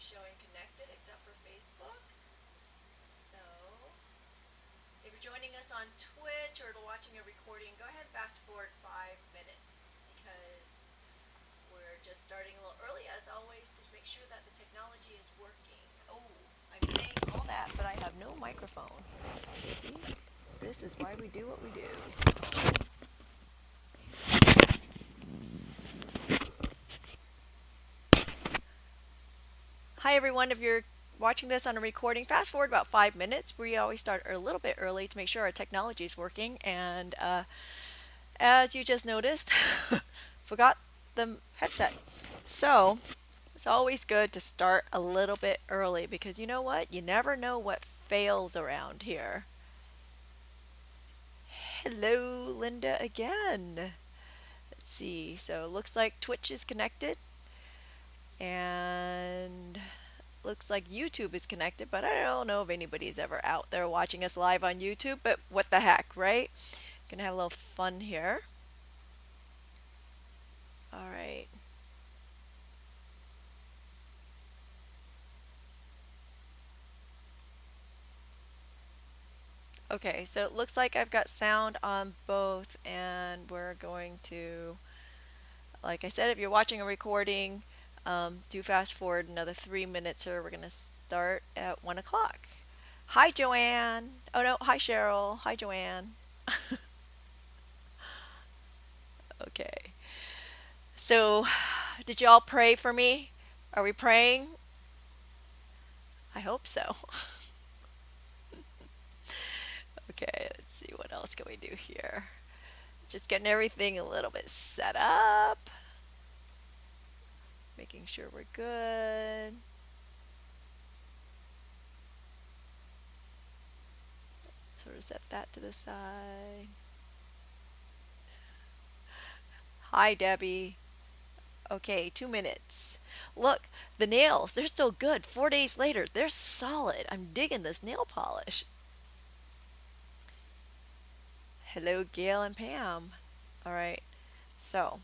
showing connected except for Facebook. So if you're joining us on Twitch or watching a recording, go ahead and fast forward 5 minutes because we're just starting a little early as always to make sure that the technology is working. Oh, I'm saying all that, but I have no microphone. See? This is why we do what we do. Hi everyone, if you're watching this on a recording, fast forward about 5 minutes. We always start a little bit early to make sure our technology is working. And as you just noticed, forgot the headset. So it's always good to start a little bit early because you know what? You never know what fails around here. Hello, Linda again. Let's see. So it looks like Twitch is connected and looks like YouTube is connected, but I don't know if anybody's ever out there watching us live on YouTube, but what the heck, right? Gonna have a little fun here. All right. Okay, so it looks like I've got sound on both, and we're going to, like I said, if you're watching a recording, do fast forward another 3 minutes, or we're going to start at 1 o'clock. Hi, Joanne. Oh, no. Hi, Cheryl. Hi, Joanne. Okay. So, did you all pray for me? Are we praying? I hope so. Okay, let's see what else can we do here. Just getting everything a little bit set up. Making sure we're good. Sort of set that to the side. Hi, Debbie. Okay, 2 minutes. Look, the nails, they're still good. 4 days later, they're solid. I'm digging this nail polish. Hello, Gail and Pam. All right, so,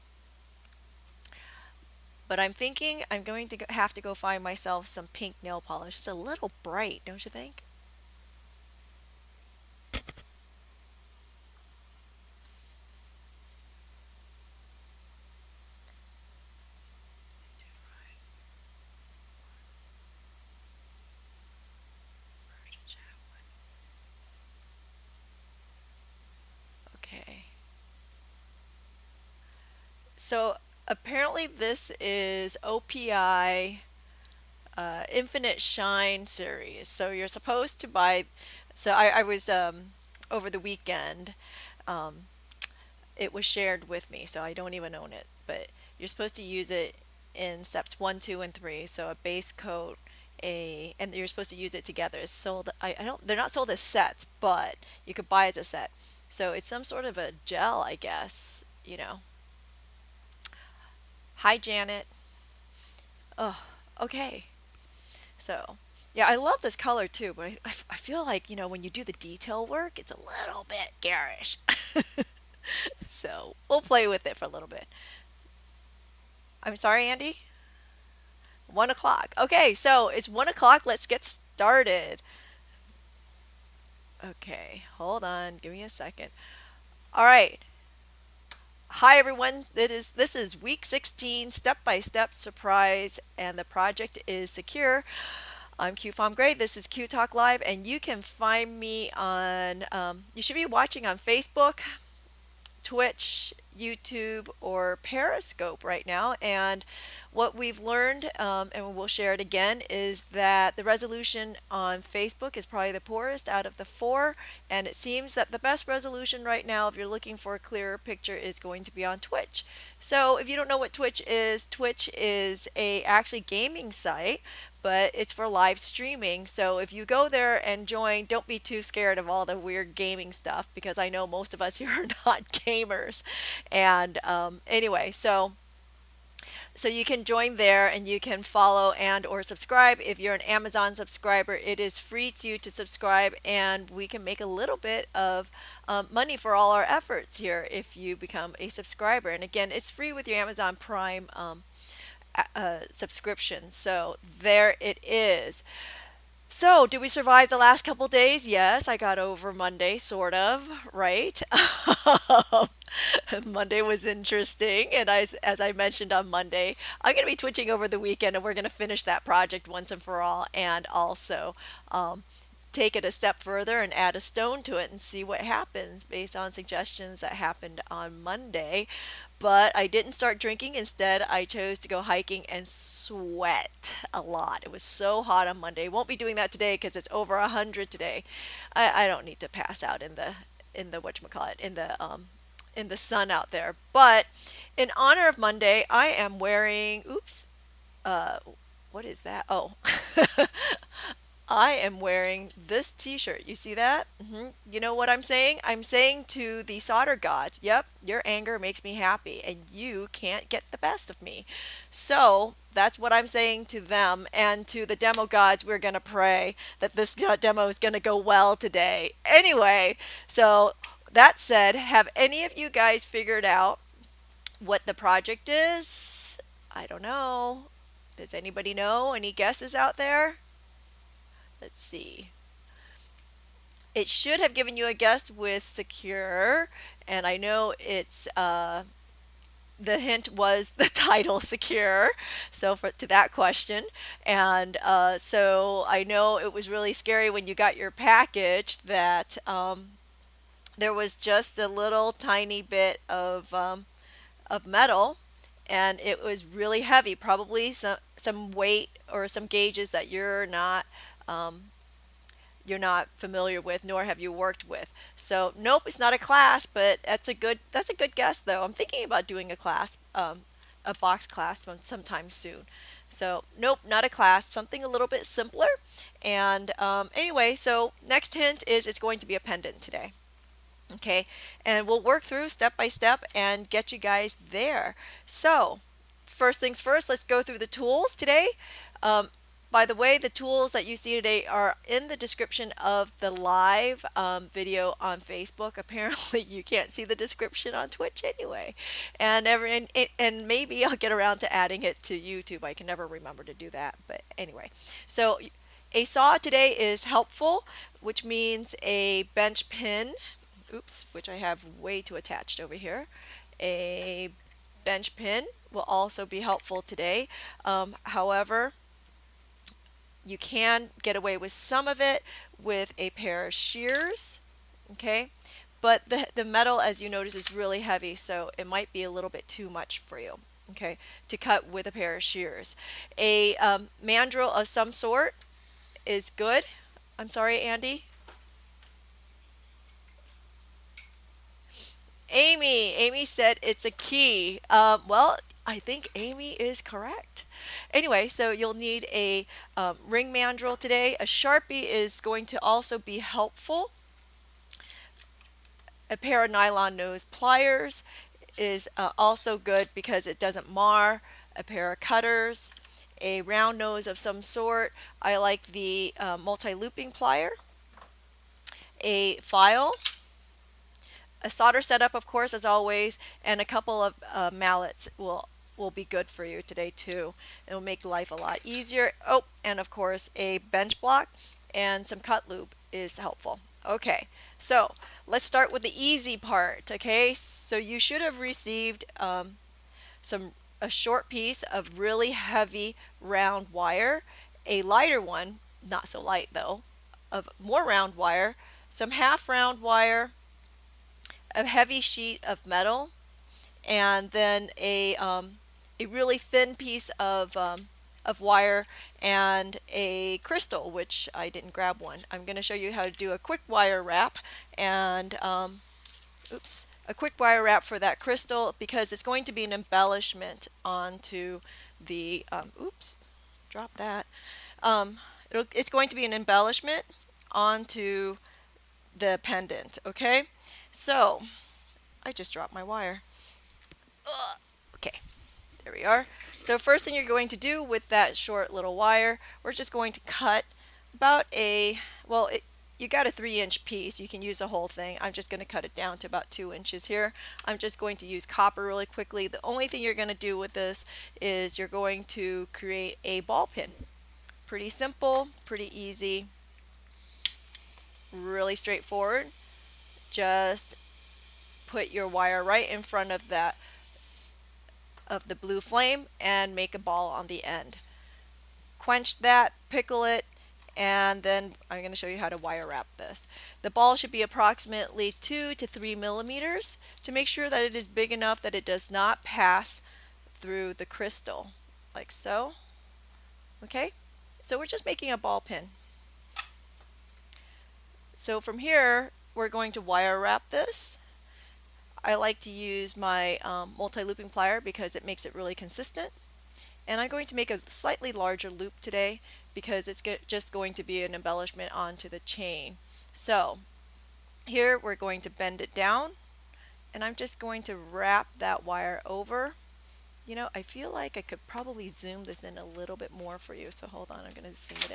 but I'm thinking I'm going to have to go find myself some pink nail polish. It's a little bright, don't you think? Okay. So apparently this is OPI Infinite Shine series. So you're supposed to buy. So I was over the weekend. Um, it was shared with me, so I don't even own it. But you're supposed to use it in steps one, two, and three. So a base coat, and you're supposed to use it together. It's sold. I don't. They're not sold as sets, but you could buy it as a set. So it's some sort of a gel, I guess. Hi, Janet. Oh, okay. So, yeah, I love this color too, but I feel like, when you do the detail work, it's a little bit garish. So, we'll play with it for a little bit. I'm sorry, Andy? 1 o'clock. Okay, so it's 1 o'clock. Let's get started. Okay, hold on. Give me a second. All right. Hi, everyone. This is week 16, step by step surprise, and the project is secure. I'm Q Farm Gray. This is Q Talk Live, and you can find me on, you should be watching on Facebook, Twitch, YouTube, or Periscope right now. And what we've learned, and we'll share it again, is that the resolution on Facebook is probably the poorest out of the four. And it seems that the best resolution right now, if you're looking for a clearer picture, is going to be on Twitch. So if you don't know what Twitch is a actually gaming site, but it's for live streaming. So if you go there and join, don't be too scared of all the weird gaming stuff because I know most of us here are not gamers. And anyway, so you can join there and you can follow and or subscribe. If you're an Amazon subscriber, it is free to you to subscribe, and we can make a little bit of money for all our efforts here if you become a subscriber. And again, it's free with your Amazon Prime subscription. So there it is. So, did we survive the last couple days? Yes, I got over Monday, sort of, right? Monday was interesting, and as I mentioned on Monday, I'm going to be twitching over the weekend, and we're going to finish that project once and for all, and also um, take it a step further and add a stone to it and see what happens based on suggestions that happened on Monday. But I didn't start drinking. Instead, I chose to go hiking and sweat a lot. It was so hot on Monday. Won't be doing that today because it's over 100 today. I don't need to pass out in the whatchamacallit, in the sun out there. But in honor of Monday, I am wearing, oops, uh, what is that? Oh, I am wearing this t-shirt. You see that? You know what I'm saying? I'm saying to the solder gods, yep, your anger makes me happy and you can't get the best of me. So that's what I'm saying to them, and to the demo gods, we're going to pray that this demo is going to go well today. Anyway, so that said, have any of you guys figured out what the project is? I don't know. Does anybody know? Any guesses out there? Let's see. It should have given you a guess with secure, and I know it's the hint was the title secure. So for to that question, and so I know it was really scary when you got your package that there was just a little tiny bit of metal, and it was really heavy, probably some weight or some gauges that um, you're not familiar with, nor have you worked with. So nope, it's not a class, but that's a good guess though. I'm thinking about doing a class, a box class sometime soon. So nope, not a class, something a little bit simpler. And anyway, so next hint is it's going to be a pendant today. Okay, and we'll work through step by step and get you guys there. So first things first, let's go through the tools today. Um, by the way, the tools that you see today are in the description of the live video on Facebook. Apparently, you can't see the description on Twitch anyway. And maybe I'll get around to adding it to YouTube. I can never remember to do that. But anyway, so a saw today is helpful, which means a bench pin, oops, which I have way too attached over here. A bench pin will also be helpful today. However, you can get away with some of it with a pair of shears, okay? But the metal, as you notice, is really heavy, so it might be a little bit too much for you, okay, to cut with a pair of shears. A mandrel of some sort is good. I'm sorry, Andy. Amy said it's a key. Well, I think Amy is correct. Anyway, so you'll need a ring mandrel today. A Sharpie is going to also be helpful. A pair of nylon nose pliers is also good because it doesn't mar. A pair of cutters, a round nose of some sort. I like the multi-looping plier. A file, a solder setup, of course, as always, and a couple of mallets will be good for you today too. It'll make life a lot easier. Oh, and of course, a bench block and some cut lube is helpful. Okay, so let's start with the easy part. Okay, so you should have received a short piece of really heavy round wire, a lighter one, not so light though, of more round wire, some half round wire, a heavy sheet of metal, and then a really thin piece of wire and a crystal, which I didn't grab one. I'm going to show you how to do a quick wire wrap and oops, a quick wire wrap for that crystal because it's going to be an embellishment onto the oops, drop that. It's going to be an embellishment onto the pendant. Okay, so I just dropped my wire. Ugh. Okay, there we are. So first thing you're going to do with that short little wire, we're just going to cut about a, well, you got a 3-inch piece, you can use the whole thing. I'm just going to cut it down to about 2 inches here. I'm just going to use copper really quickly. The only thing you're going to do with this is you're going to create a ball pin. Pretty simple, pretty easy, really straightforward. Just put your wire right in front of that of the blue flame and make a ball on the end. Quench that, pickle it, and then I'm going to show you how to wire wrap this. The ball should be approximately 2 to 3 millimeters to make sure that it is big enough that it does not pass through the crystal, like so. Okay, so we're just making a ball pin. So from here, we're going to wire wrap this. I like to use my multi-looping plier because it makes it really consistent. And I'm going to make a slightly larger loop today because it's just going to be an embellishment onto the chain. So here we're going to bend it down, and I'm just going to wrap that wire over. You know, I feel like I could probably zoom this in a little bit more for you, so hold on, I'm going to zoom it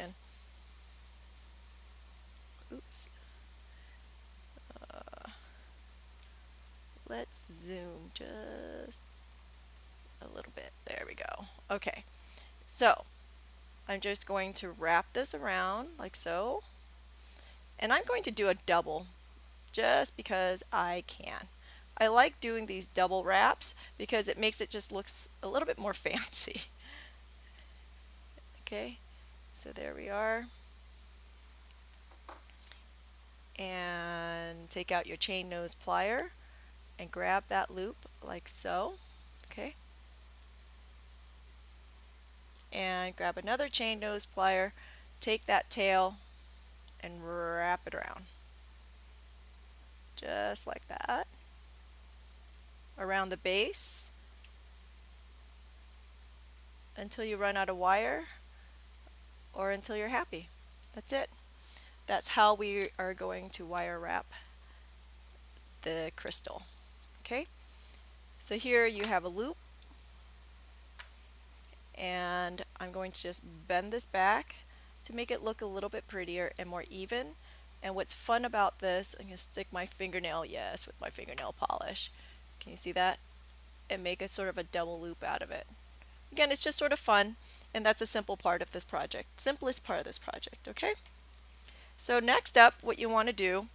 in. Oops. Let's zoom just a little bit. There we go. Okay, so I'm just going to wrap this around like so, and I'm going to do a double just because I can. I like doing these double wraps because it makes it just looks a little bit more fancy. Okay, so there we are. And take out your chain nose plier and grab that loop like so. Okay, and grab another chain nose plier, take that tail and wrap it around just like that around the base until you run out of wire or until you're happy. That's it. That's how we are going to wire wrap the crystal. Okay, so here you have a loop, and I'm going to just bend this back to make it look a little bit prettier and more even. And what's fun about this, I'm going to stick my fingernail, yes, with my fingernail polish. Can you see that? And make a sort of a double loop out of it. Again, it's just sort of fun, and that's a simple part of this project. Simplest part of this project, okay? So next up, what you want to do,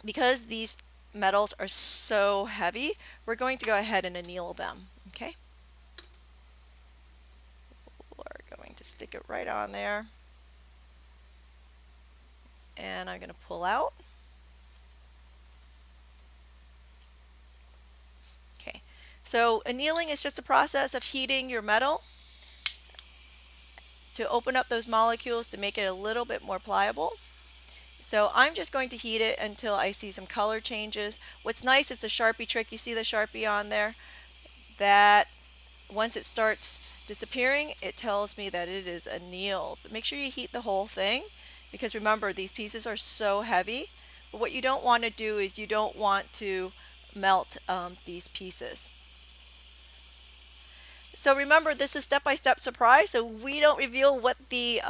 because these metals are so heavy, we're going to go ahead and anneal them, okay? We're going to stick it right on there. And I'm going to pull out. Okay, so annealing is just a process of heating your metal to open up those molecules to make it a little bit more pliable. So I'm just going to heat it until I see some color changes. What's nice is the Sharpie trick. You see the Sharpie on there? That once it starts disappearing, it tells me that it is annealed. But make sure you heat the whole thing, because remember, these pieces are so heavy. But what you don't want to do is you don't want to melt these pieces. So remember, this is step-by-step surprise, so we don't reveal what the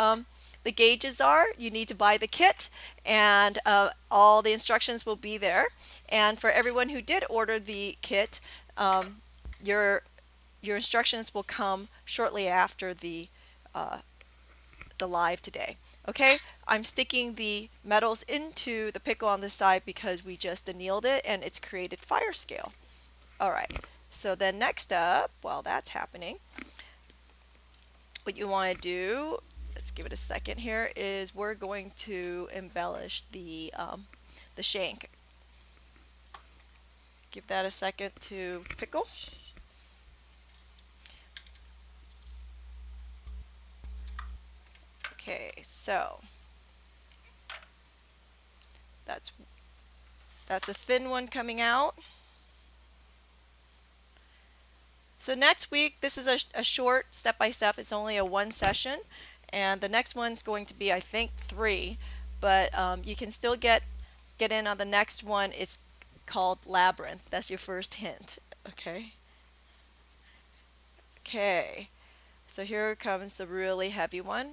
gauges are. You need to buy the kit, and all the instructions will be there. And for everyone who did order the kit, your instructions will come shortly after the live today. Okay, I'm sticking the metals into the pickle on the side because we just annealed it and it's created fire scale. All right, so then next up, while that's happening, what you want to do, let's give it a second here, is we're going to embellish the shank. Give that a second to pickle. Okay, so that's the thin one coming out. So next week, this is a short step-by-step. It's only a 1 session, and the next one's going to be, I think, 3. But you can still get in on the next one. It's called Labyrinth. That's your first hint. Okay. Okay. So here comes the really heavy one.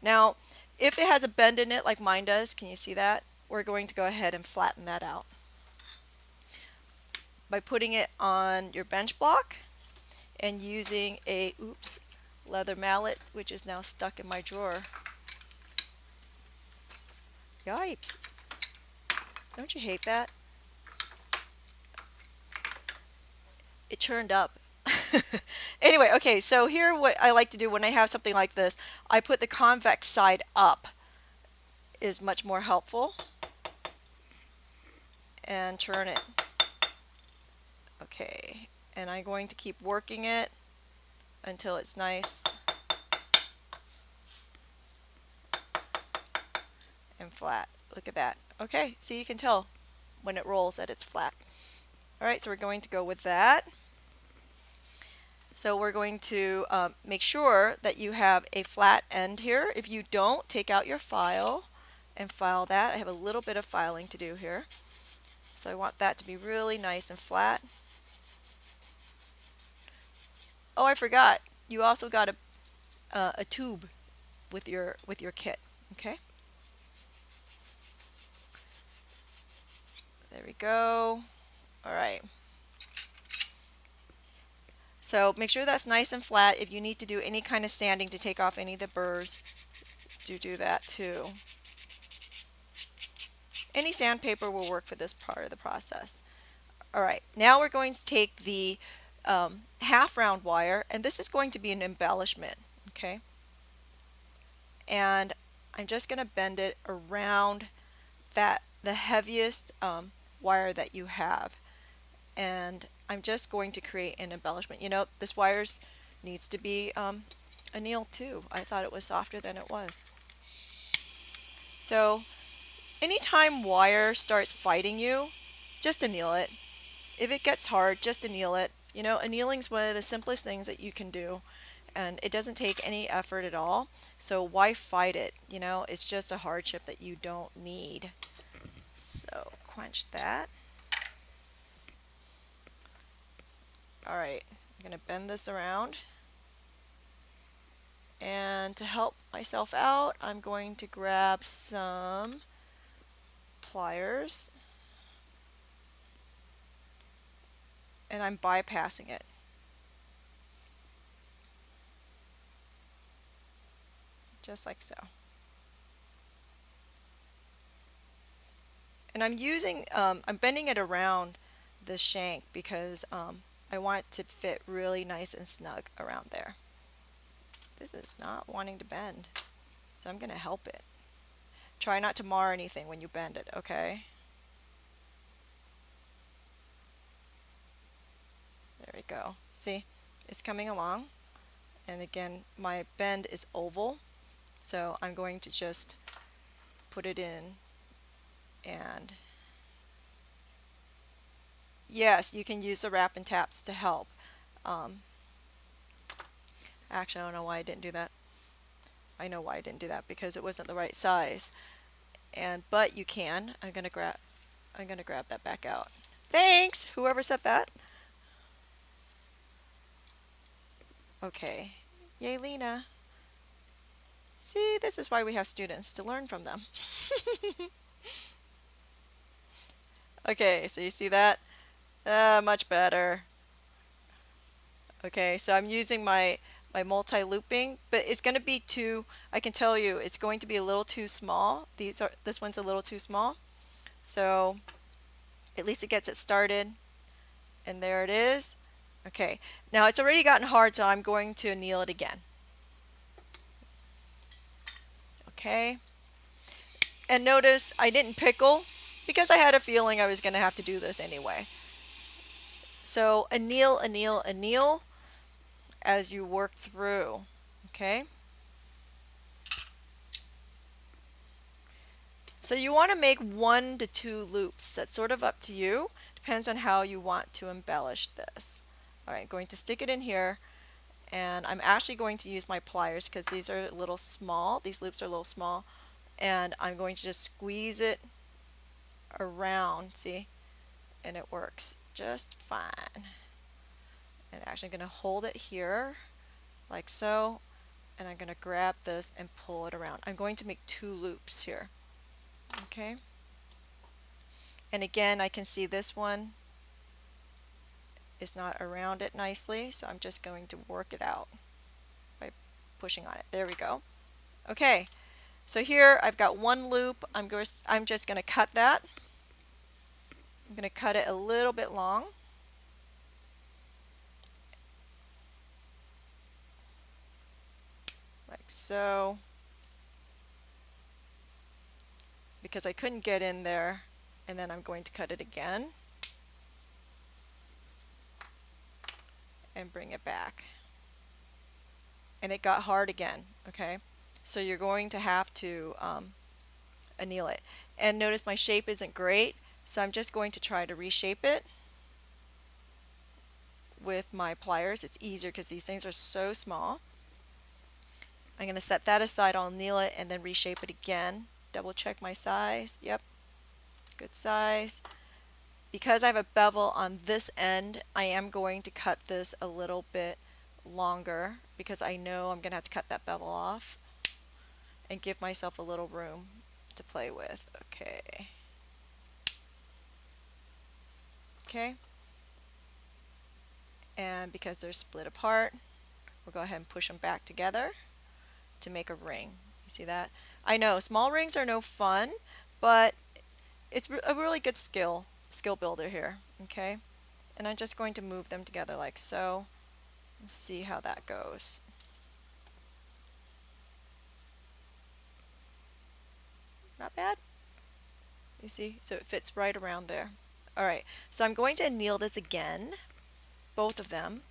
Now, If it has a bend in it like mine does, can you see that? We're going to go ahead and flatten that out by putting it on your bench block and using a, oops, leather mallet, which is now stuck in my drawer. Yipes. Don't you hate that? It churned up. Anyway, okay, so here what I like to do when I have something like this, I put the convex side up, is much more helpful, and turn it. Okay, and I'm going to keep working it until it's nice and flat. Look at that. Okay, so you can tell when it rolls that it's flat. Alright, so we're going to go with that. So we're going to make sure that you have a flat end here. If you don't, take out your file and file that. I have a little bit of filing to do here. So I want that to be really nice and flat. Oh, I forgot. You also got a tube with your kit. Okay. There we go. All right. So make sure that's nice and flat. If you need to do any kind of sanding to take off any of the burrs, do that too. Any sandpaper will work for this part of the process. All right, now we're going to take the half round wire, and this is going to be an embellishment, okay? And I'm just going to bend it around the heaviest wire that you have. And I'm just going to create an embellishment. You know, this wire needs to be annealed too. I thought it was softer than it was. So anytime wire starts fighting you, just anneal it. If it gets hard, just anneal it. You know, annealing is one of the simplest things that you can do, and it doesn't take any effort at all. So why fight it? You know, it's just a hardship that you don't need. So quench that. All right, I'm going to bend this around. And to help myself out, I'm going to grab some pliers. And I'm bypassing it. Just like so. And I'm bending it around the shank because I want it to fit really nice and snug around there. This is not wanting to bend, so I'm going to help it. Try not to mar anything when you bend it, okay? There we go. See, it's coming along. And again, my bend is oval, so I'm going to just put it in. And yes, you can use the wrap and taps to help. Actually, I don't know why I didn't do that. I know why I didn't do that, because it wasn't the right size. But you can. I'm gonna grab that back out. Thanks, whoever said that. Okay. Yay, Lena. See, this is why we have students, to learn from them. Okay, so you see that? Much better. Okay, so I'm using my multi-looping, but it's going to be I can tell you, it's going to be a little too small. This one's a little too small. So at least it gets it started. And there it is. Okay, now it's already gotten hard, so I'm going to anneal it again. Okay. And notice I didn't pickle because I had a feeling I was going to have to do this anyway. So anneal, anneal, anneal as you work through. Okay. So you want to make 1 to 2 loops. That's sort of up to you. Depends on how you want to embellish this. Alright, I'm going to stick it in here, and I'm actually going to use my pliers because these are a little small. These loops are a little small, and I'm going to just squeeze it around, see, and it works just fine. And actually I'm going to hold it here like so, and I'm going to grab this and pull it around. I'm going to make 2 loops here. Okay. And again, I can see this one is not around it nicely, so I'm just going to work it out by pushing on it. There we go. Okay, so here I've got 1 loop. I'm just going to cut that. I'm going to cut it a little bit long. Like so. Because I couldn't get in there, and then I'm going to cut it again and bring it back. And it got hard again, okay? So you're going to have to anneal it. And notice my shape isn't great, so I'm just going to try to reshape it with my pliers. It's easier because these things are so small. I'm going to set that aside. I'll anneal it and then reshape it again. Double check my size. Yep, good size. Because I have a bevel on this end, I am going to cut this a little bit longer because I know I'm going to have to cut that bevel off and give myself a little room to play with. Okay. Okay. And because they're split apart, we'll go ahead and push them back together to make a ring. You see that? I know small rings are no fun, but it's a really good skill builder here. Okay. And I'm just going to move them together like so. Let's see how that goes. Not bad. You see? So it fits right around there. Alright, so I'm going to anneal this again, both of them.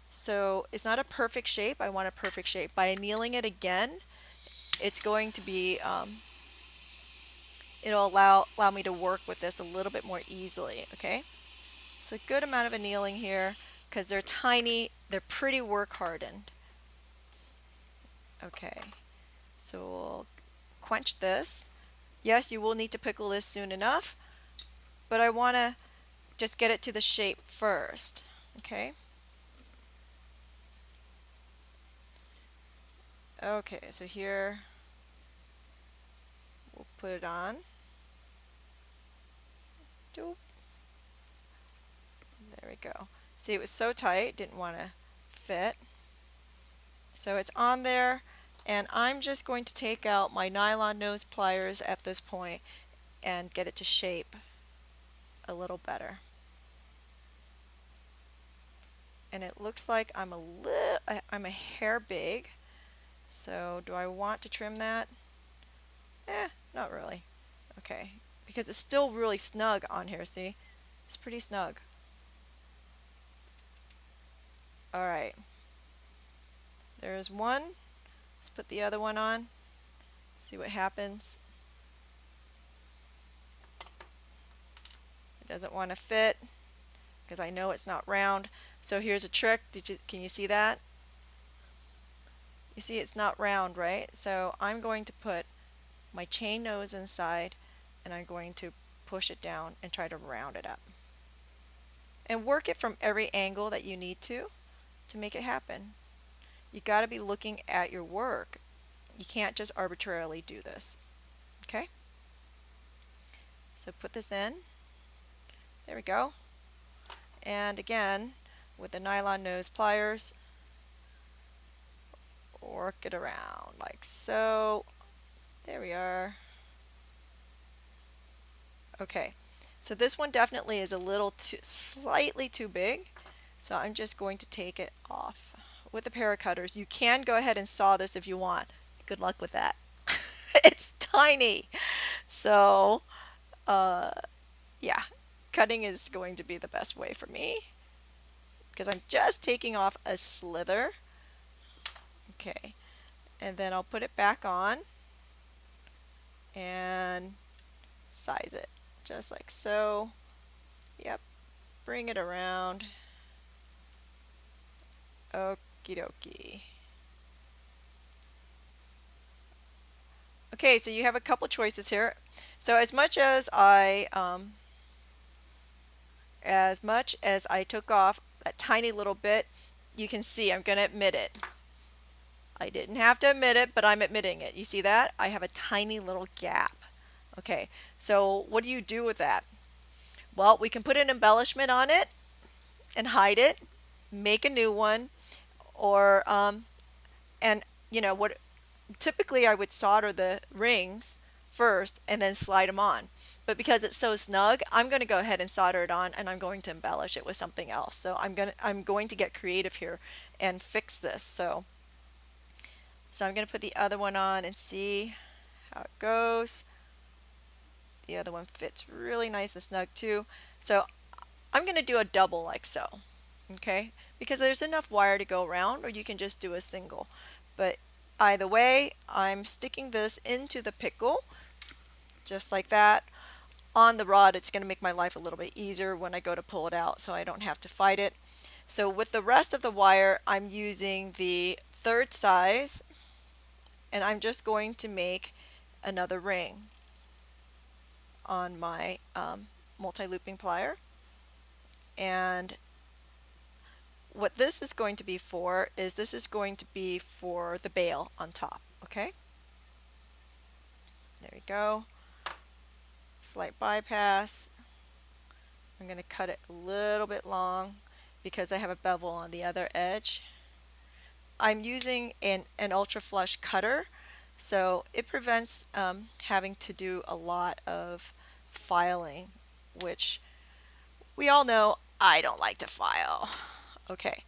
So it's not a perfect shape. I want a perfect shape. By annealing it again, it's going to be, it'll allow me to work with this a little bit more easily, okay? So a good amount of annealing here because they're tiny, they're pretty work hardened. Okay, so we'll quench this. Yes, you will need to pickle this soon enough, but I want to just get it to the shape first, okay? Okay, so here we'll put it on. Doop. There we go. See, it was so tight, didn't want to fit. So it's on there, and I'm just going to take out my nylon nose pliers at this point and get it to shape a little better. And it looks like I'm a hair big. So do I want to trim that? Not really. Okay, because it's still really snug on here, see? It's pretty snug. Alright. There's one. Let's put the other one on. See what happens. It doesn't want to fit because I know it's not round. So here's a trick. Can you see that? You see it's not round, right? So I'm going to put my chain nose inside and I'm going to push it down and try to round it up. And work it from every angle that you need to make it happen. You got to be looking at your work. You can't just arbitrarily do this. Okay? So put this in. There we go. And again, with the nylon nose pliers, work it around like so. There we are. Okay, so this one definitely is a little slightly too big, so I'm just going to take it off with a pair of cutters. You can go ahead and saw this if you want. Good luck with that. It's tiny, so yeah, cutting is going to be the best way for me because I'm just taking off a slither. Okay, and then I'll put it back on and size it just like so. Yep, bring it around. Okie dokie. Okay, so you have a couple choices here. So as much as I took off a tiny little bit, you can see I'm going to admit it. I didn't have to admit it, but I'm admitting it. You see that? I have a tiny little gap. Okay, so what do you do with that? Well, we can put an embellishment on it and hide it, make a new one, or and you know what? Typically, I would solder the rings first and then slide them on. But because it's so snug, I'm going to go ahead and solder it on, and I'm going to embellish it with something else. So I'm going to get creative here and fix this. So I'm going to put the other one on and see how it goes. The other one fits really nice and snug too. So I'm going to do a double like so. Okay? Because there's enough wire to go around, or you can just do a single. But either way, I'm sticking this into the pickle just like that. On the rod, it's going to make my life a little bit easier when I go to pull it out so I don't have to fight it. So with the rest of the wire, I'm using the third size, and I'm just going to make another ring on my multi-looping plier. And what this is going to be for is this is going to be for the bail on top. Okay, there we go. Slight bypass. I'm going to cut it a little bit long because I have a bevel on the other edge. I'm using an ultra flush cutter, so it prevents having to do a lot of filing, which we all know I don't like to file. Okay,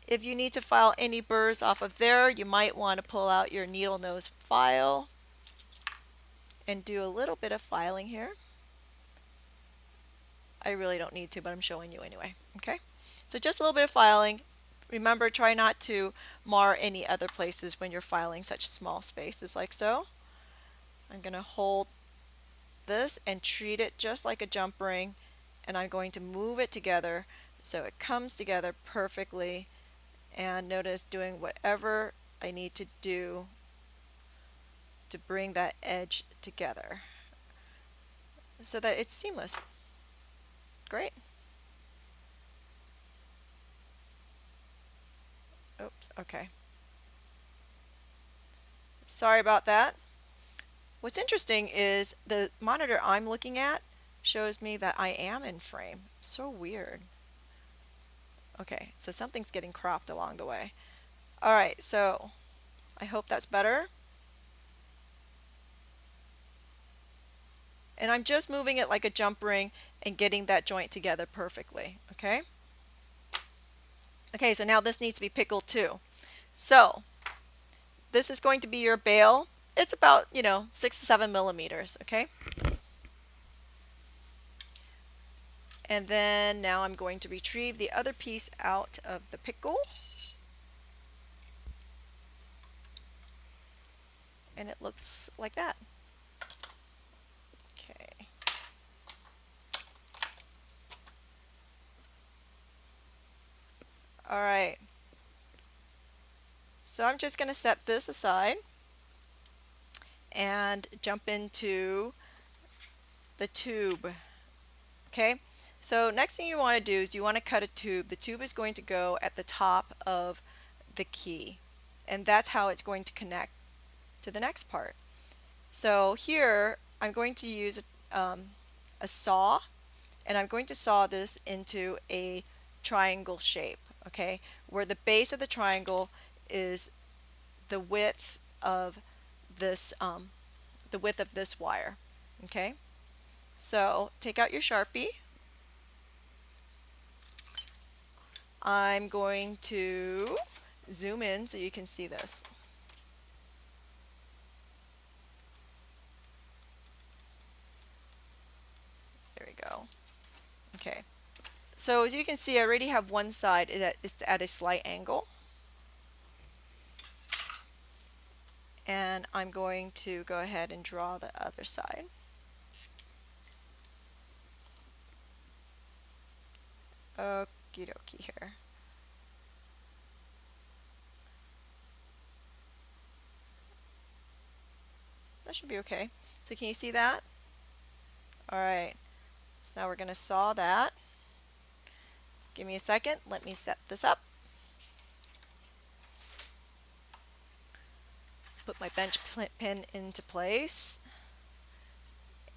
if you need to file any burrs off of there, you might want to pull out your needle nose file and do a little bit of filing here. I really don't need to, but I'm showing you anyway. Okay, so just a little bit of filing. Remember, try not to mar any other places when you're filing such small spaces like so. I'm going to hold this and treat it just like a jump ring, and I'm going to move it together so it comes together perfectly. And notice doing whatever I need to do to bring that edge together so that it's seamless. Great. Oops, okay. Sorry about that. What's interesting is the monitor I'm looking at shows me that I am in frame. So weird. Okay, so something's getting cropped along the way. Alright, so I hope that's better. And I'm just moving it like a jump ring and getting that joint together perfectly. Okay? Okay, so now this needs to be pickled too. So this is going to be your bail. It's about, 6 to 7 millimeters. Okay? And then now I'm going to retrieve the other piece out of the pickle. And it looks like that. Okay. All right. So I'm just going to set this aside and jump into the tube. Okay, so next thing you want to do is you want to cut a tube. The tube is going to go at the top of the key, and that's how it's going to connect to the next part. So here I'm going to use a saw, and I'm going to saw this into a triangle shape, okay, where the base of the triangle is the width of this wire. Okay, so take out your Sharpie. I'm going to zoom in so you can see this. There we go. Okay, so as you can see, I already have one side that is at a slight angle, and I'm going to go ahead and draw the other side. Okie dokie here. That should be okay. So can you see that? Alright, so now we're going to saw that. Give me a second, let me set this up. Put my bench pin into place,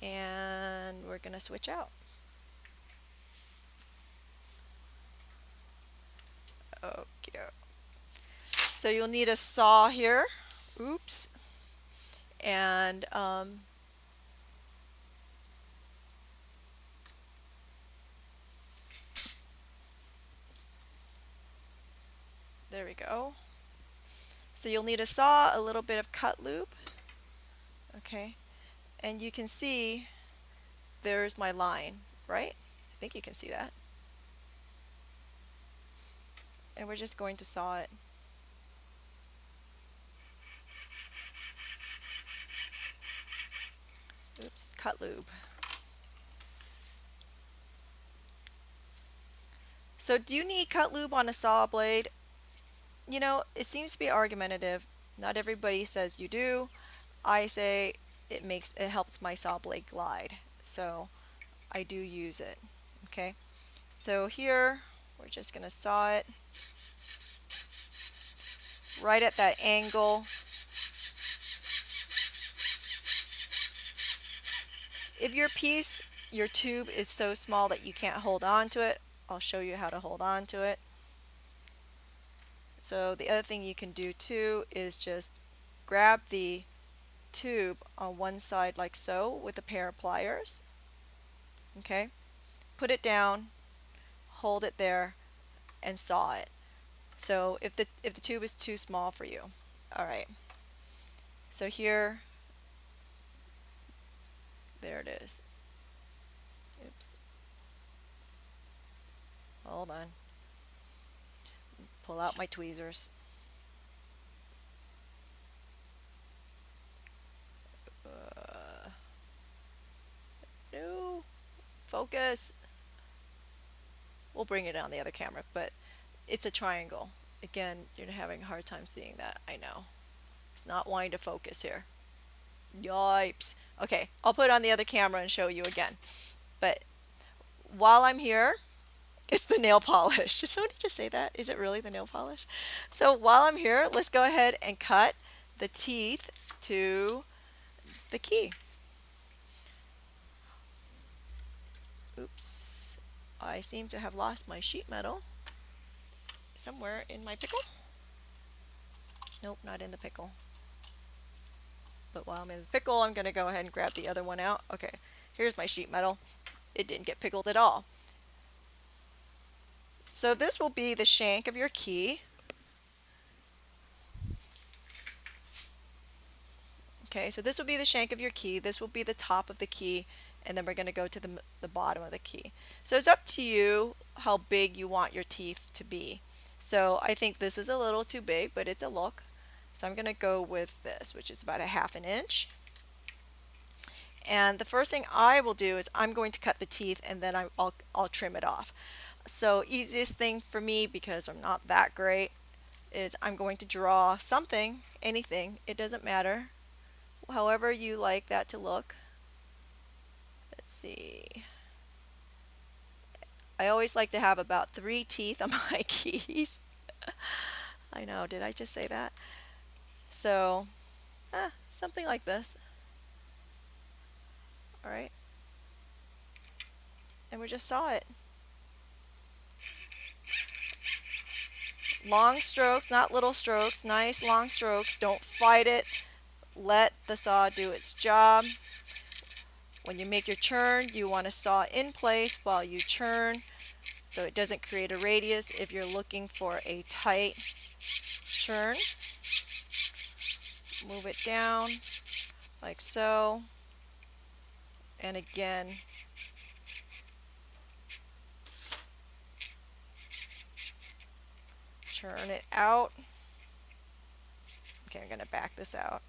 and we're going to switch out. Okay. So you'll need a saw here. Oops. And there we go. So you'll need a saw, a little bit of cut lube. Okay. And you can see there's my line, right? I think you can see that. And we're just going to saw it. Oops, cut lube. So do you need cut lube on a saw blade? You know, it seems to be argumentative. Not everybody says you do. I say it helps my saw blade glide. So I do use it. Okay. So here we're just going to saw it right at that angle. If your tube is so small that you can't hold on to it, I'll show you how to hold on to it. So the other thing you can do too is just grab the tube on one side like so with a pair of pliers. Okay, put it down, hold it there, and saw it. So if the tube is too small for you. All right. So here, there it is. Oops. Hold on. Pull out my tweezers. No. Focus. We'll bring it on the other camera, but it's a triangle. Again, you're having a hard time seeing that. I know. It's not wanting to focus here. Yipes. Okay, I'll put it on the other camera and show you again. But while I'm here, it's the nail polish. Did somebody just say that? Is it really the nail polish? So while I'm here, let's go ahead and cut the teeth to the key. Oops. I seem to have lost my sheet metal somewhere in my pickle. Nope, not in the pickle. But while I'm in the pickle, I'm going to go ahead and grab the other one out. Okay, here's my sheet metal. It didn't get pickled at all. So this will be the shank of your key. Okay, so this will be the shank of your key. This will be the top of the key. And then we're going to go to the bottom of the key. So it's up to you how big you want your teeth to be. So I think this is a little too big, but it's a look. So I'm going to go with this, which is about a 1/2 inch. And the first thing I will do is I'm going to cut the teeth, and then I'll trim it off. So easiest thing for me, because I'm not that great, is I'm going to draw something, anything, it doesn't matter, however you like that to look. Let's see. I always like to have about 3 teeth on my keys. I know, did I just say that? So, something like this. Alright. And we just saw it. Long strokes, not little strokes. Nice long strokes. Don't fight it. Let the saw do its job. When you make your churn, you want to saw in place while you churn so it doesn't create a radius if you're looking for a tight churn. Move it down like so. And again, churn it out. Okay, I'm going to back this out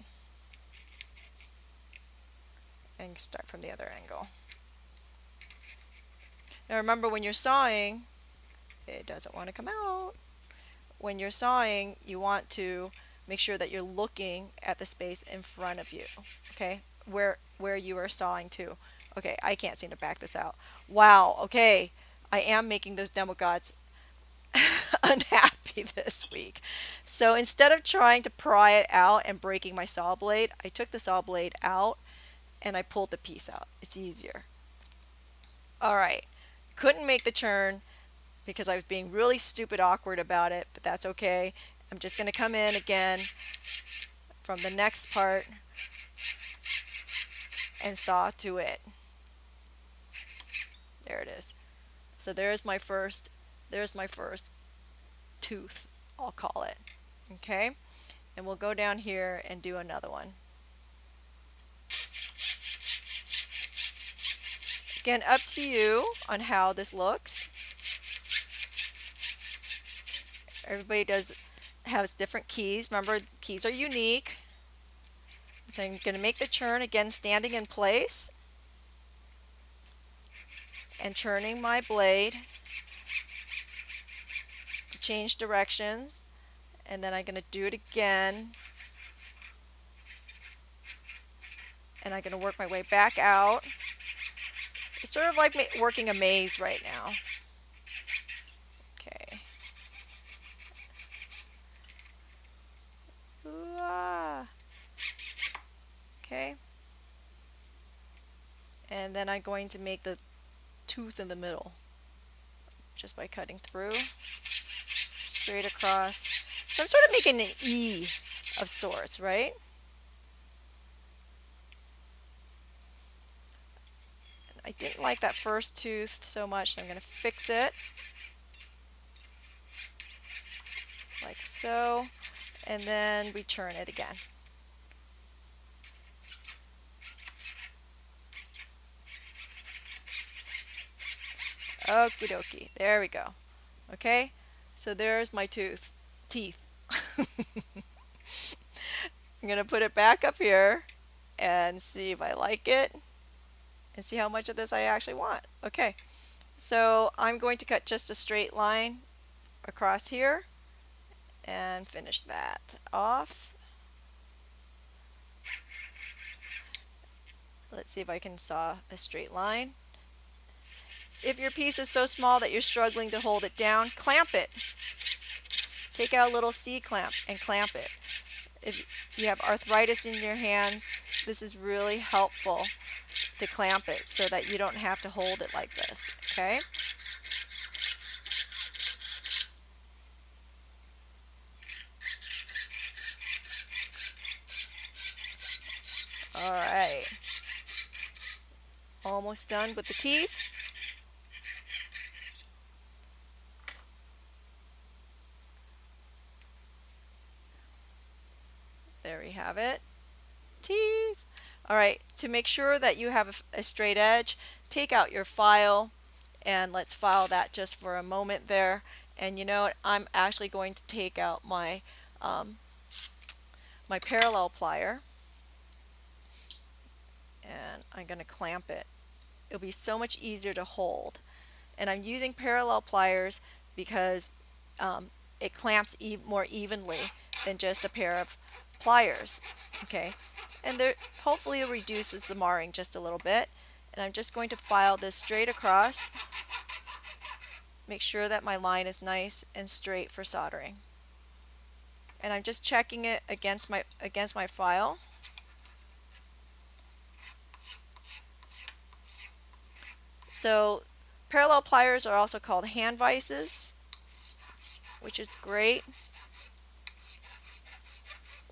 and start from the other angle. Now remember, when you're sawing, it doesn't want to come out. When you're sawing, you want to make sure that you're looking at the space in front of you, okay? Where you are sawing to. Okay, I can't seem to back this out. Wow, okay. I am making those demo gods unhappy this week. So instead of trying to pry it out and breaking my saw blade, I took the saw blade out and I pulled the piece out. It's easier. All right. Couldn't make the churn because I was being really stupid awkward about it, but that's okay. I'm just going to come in again from the next part and saw to it. There it is. So there's my first tooth, I'll call it. Okay? And we'll go down here and do another one. Again, up to you on how this looks. Everybody has different keys. Remember, keys are unique. So I'm going to make the churn again, standing in place and churning my blade to change directions. And then I'm going to do it again. And I'm going to work my way back out. It's sort of like working a maze right now. Okay. Ooh-ah. Okay. And then I'm going to make the tooth in the middle just by cutting through straight across. So I'm sort of making an E of sorts, right? I didn't like that first tooth so much, so I'm going to fix it like so, and then we churn it again. Okie dokie, there we go. Okay, so there's my teeth. I'm going to put it back up here and see if I like it and see how much of this I actually want. Okay, so I'm going to cut just a straight line across here and finish that off. Let's see if I can saw a straight line. If your piece is so small that you're struggling to hold it down, clamp it. Take out a little C-clamp and clamp it. If you have arthritis in your hands, this is really helpful to clamp it so that you don't have to hold it like this, okay? All right. Almost done with the teeth. There we have it. Teeth. All right, to make sure that you have a straight edge, take out your file and let's file that just for a moment there. And you know what, I'm actually going to take out my my parallel plier and I'm going to clamp it. It'll be so much easier to hold. And I'm using parallel pliers because it clamps more evenly than just a pair of pliers. Okay, and there, hopefully it reduces the marring just a little bit. And I'm just going to file this straight across. Make sure that my line is nice and straight for soldering. And I'm just checking it against my file. So parallel pliers are also called hand vices, which is great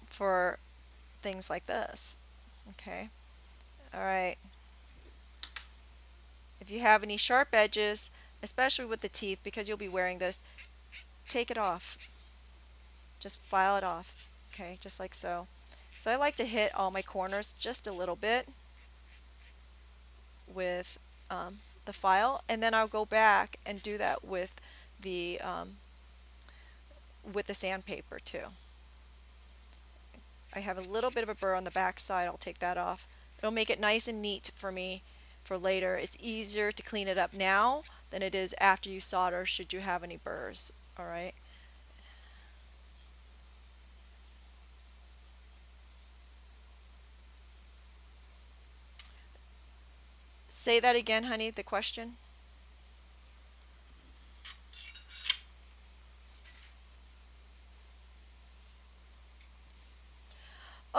for things like this. Okay. All right. If you have any sharp edges, especially with the teeth, because you'll be wearing this, take it off. Just file it off. Okay, just like so. So I like to hit all my corners just a little bit with the file, and then I'll go back and do that with the sandpaper too. I have a little bit of a burr on the back side. I'll take that off. It'll make it nice and neat for me for later. It's easier to clean it up now than it is after you solder should you have any burrs. All right. Say that again, honey, the question.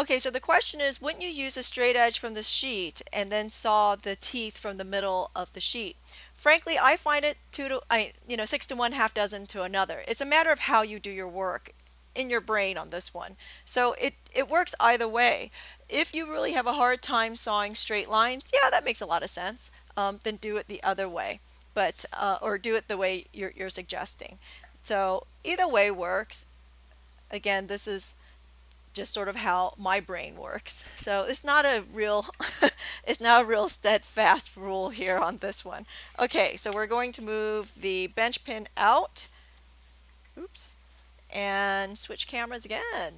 Okay, so the question is, wouldn't you use a straight edge from the sheet and then saw the teeth from the middle of the sheet? Frankly, I find it 6 to 1, half dozen to another. It's a matter of how you do your work in your brain on this one. So it works either way. If you really have a hard time sawing straight lines, yeah, that makes a lot of sense. Then do it the other way, but or do it the way you're suggesting. So either way works. Again, this is just sort of how my brain works. So it's not a real it's not a real steadfast rule here on this one. Okay, so we're going to move the bench pin out. Oops. And switch cameras again.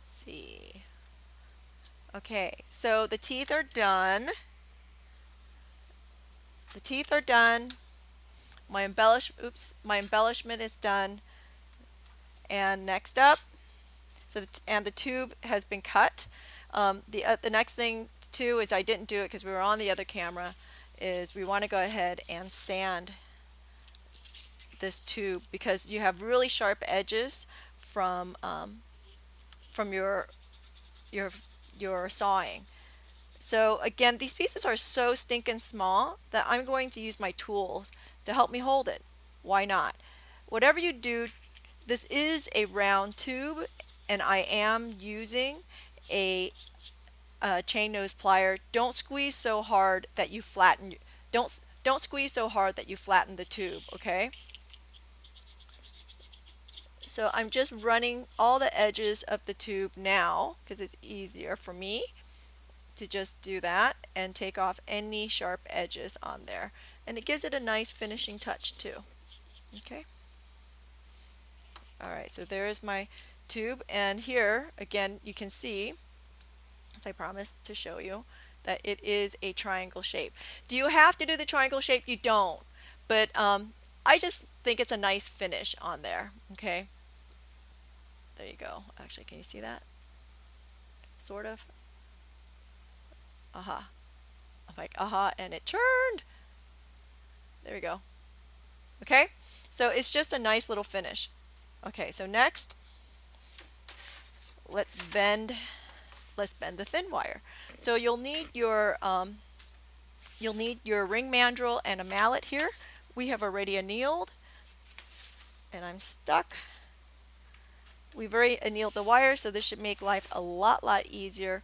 Let's see. Okay, so the teeth are done. The teeth are done. My embellishment is done. And next up, and the tube has been cut. The next thing too is, I didn't do it because we were on the other camera, is we want to go ahead and sand this tube because you have really sharp edges from your sawing. So again, these pieces are so stinking small that I'm going to use my tools to help me hold it. Why not? Whatever you do, this is a round tube, and I am using a chain nose plier. Don't squeeze so hard that you flatten. Don't squeeze so hard that you flatten the tube. Okay. So I'm just running all the edges of the tube now because it's easier for me to just do that and take off any sharp edges on there, and it gives it a nice finishing touch too. Okay. Alright, so there is my tube, and here again you can see, as I promised to show you, that it is a triangle shape. Do you have to do the triangle shape? You don't, but I just think it's a nice finish on there. Okay, there you go. Actually, can you see that? Sort of. Aha. I'm like, aha, and it turned. There we go. Okay, so it's just a nice little finish. Okay, so next, let's bend the thin wire. So you'll need your ring mandrel and a mallet here. We have already annealed, and I'm stuck. We've already annealed the wire, so this should make life a lot easier.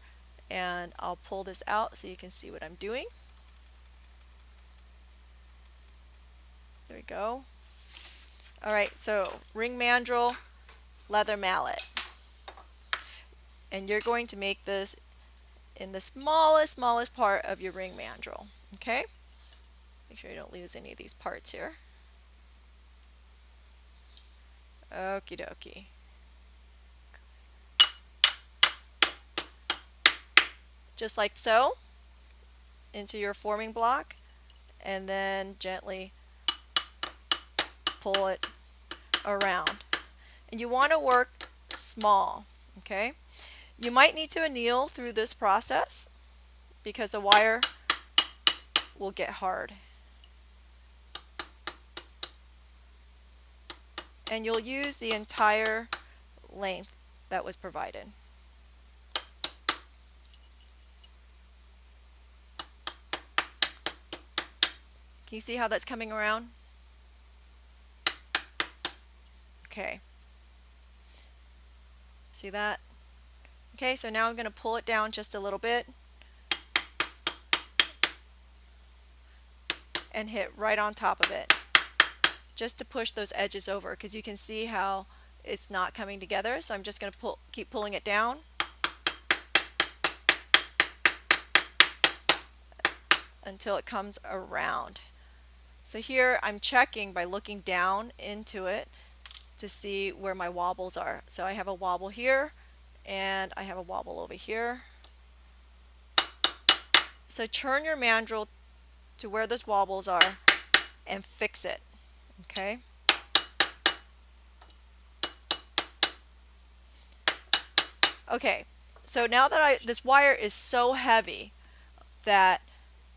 And I'll pull this out so you can see what I'm doing. There we go. Alright, so ring mandrel, leather mallet. And you're going to make this in the smallest part of your ring mandrel. Okay? Make sure you don't lose any of these parts here. Okie dokie. Just like so, into your forming block, and then gently pull it around. And you want to work small, okay? You might need to anneal through this process because the wire will get hard. And you'll use the entire length that was provided. Can you see how that's coming around? Okay. See that? Okay, so now I'm going to pull it down just a little bit and hit right on top of it, just to push those edges over, because you can see how it's not coming together. So I'm just going to keep pulling it down until it comes around. So here I'm checking by looking down into it to see where my wobbles are. So I have a wobble here and I have a wobble over here. So turn your mandrel to where those wobbles are and fix it. Okay? Okay, so now that this wire is so heavy that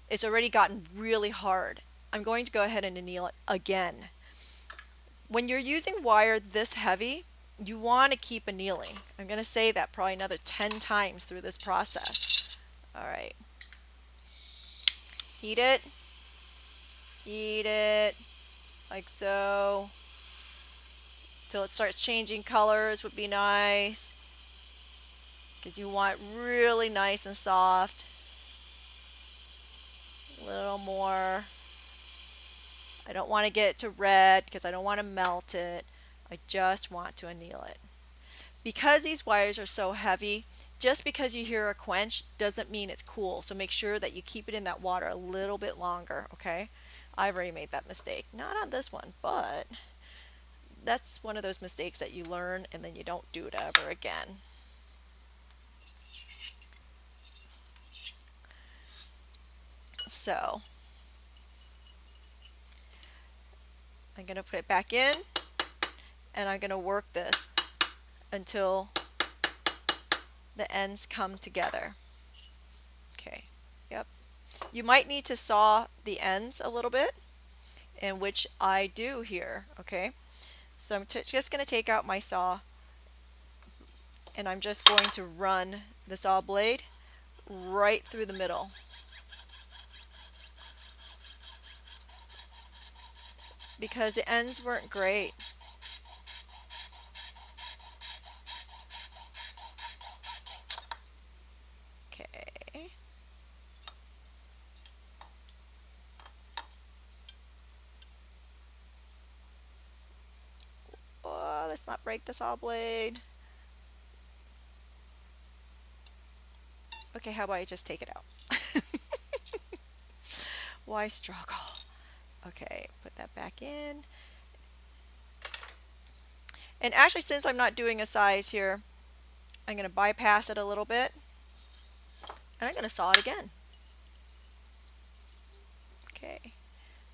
it's already gotten really hard, I'm going to go ahead and anneal it again. When you're using wire this heavy, you want to keep annealing. I'm going to say that probably another 10 times through this process. All right. Heat it. Heat it like so. Till it starts changing colors would be nice. Because you want really nice and soft. A little more. I don't want to get it to red because I don't want to melt it. I just want to anneal it. Because these wires are so heavy, just because you hear a quench doesn't mean it's cool. So make sure that you keep it in that water a little bit longer, okay? I've already made that mistake. Not on this one, but that's one of those mistakes that you learn and then you don't do it ever again. So I'm going to put it back in and I'm going to work this until the ends come together. Okay, yep. You might need to saw the ends a little bit, and which I do here, okay? So I'm just going to take out my saw and I'm just going to run the saw blade right through the middle. Because the ends weren't great. Okay. Oh, let's not break the saw blade. Okay, how about I just take it out? Why struggle? Okay, put that back in. And actually, since I'm not doing a size here, I'm going to bypass it a little bit. And I'm going to saw it again. Okay,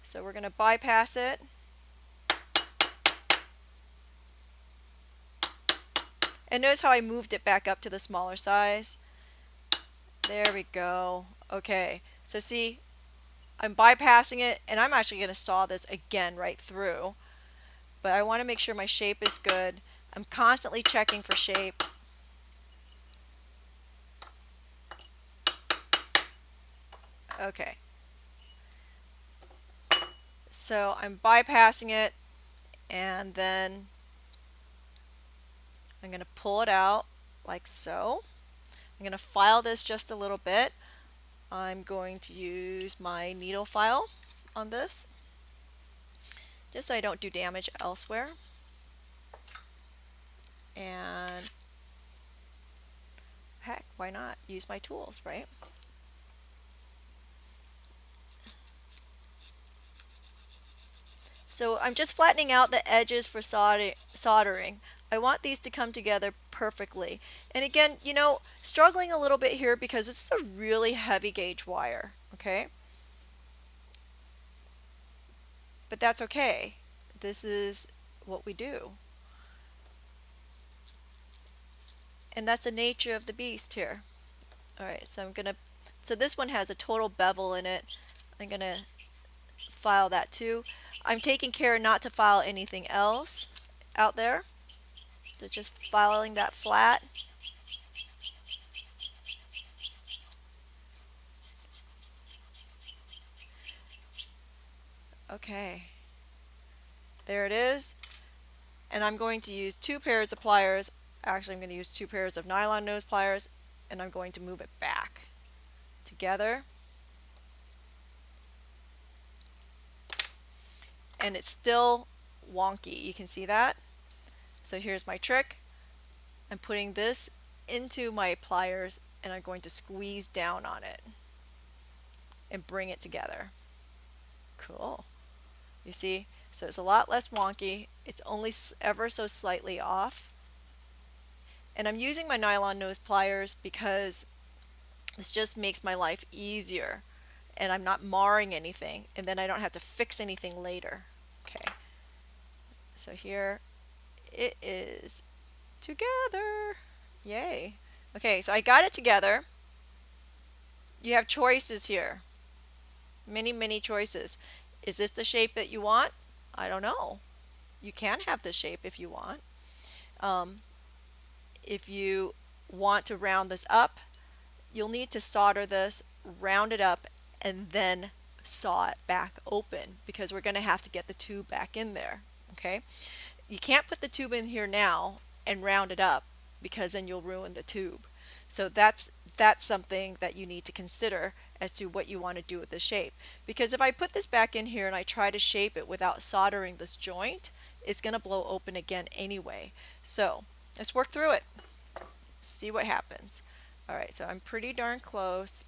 so we're going to bypass it. And notice how I moved it back up to the smaller size. There we go. Okay, so see, I'm bypassing it, and I'm actually going to saw this again right through. But I want to make sure my shape is good. I'm constantly checking for shape. Okay. So I'm bypassing it, and then I'm going to pull it out like so. I'm going to file this just a little bit. I'm going to use my needle file on this, just so I don't do damage elsewhere. And heck, why not use my tools, right? So I'm just flattening out the edges for soldering. I want these to come together perfectly. And again, you know, struggling a little bit here because this is a really heavy gauge wire, okay? But that's okay. This is what we do. And that's the nature of the beast here. Alright, so so this one has a total bevel in it. I'm gonna file that too. I'm taking care not to file anything else out there. So just filing that flat. Okay, there it is. And I'm going to use 2 pairs of pliers. Actually, I'm going to use 2 pairs of nylon nose pliers, and I'm going to move it back together. And it's still wonky. You can see that. So here's my trick. I'm putting this into my pliers, and I'm going to squeeze down on it and bring it together. Cool. You see? So it's a lot less wonky. It's only ever so slightly off. And I'm using my nylon nose pliers because this just makes my life easier. And I'm not marring anything. And then I don't have to fix anything later. Okay. So here it is together. Yay. Okay, so I got it together. You have choices here. Many, many choices. Is this the shape that you want? I don't know. You can have the shape if you want. Um, if you want to round this up, you'll need to solder this, round it up, and then saw it back open because we're going to have to get the tube back in there. Okay, you can't put the tube in here now and round it up because then you'll ruin the tube. So that's something that you need to consider as to what you want to do with the shape. Because if I put this back in here and I try to shape it without soldering this joint, it's going to blow open again anyway. So let's work through it. See what happens. Alright, so I'm pretty darn close.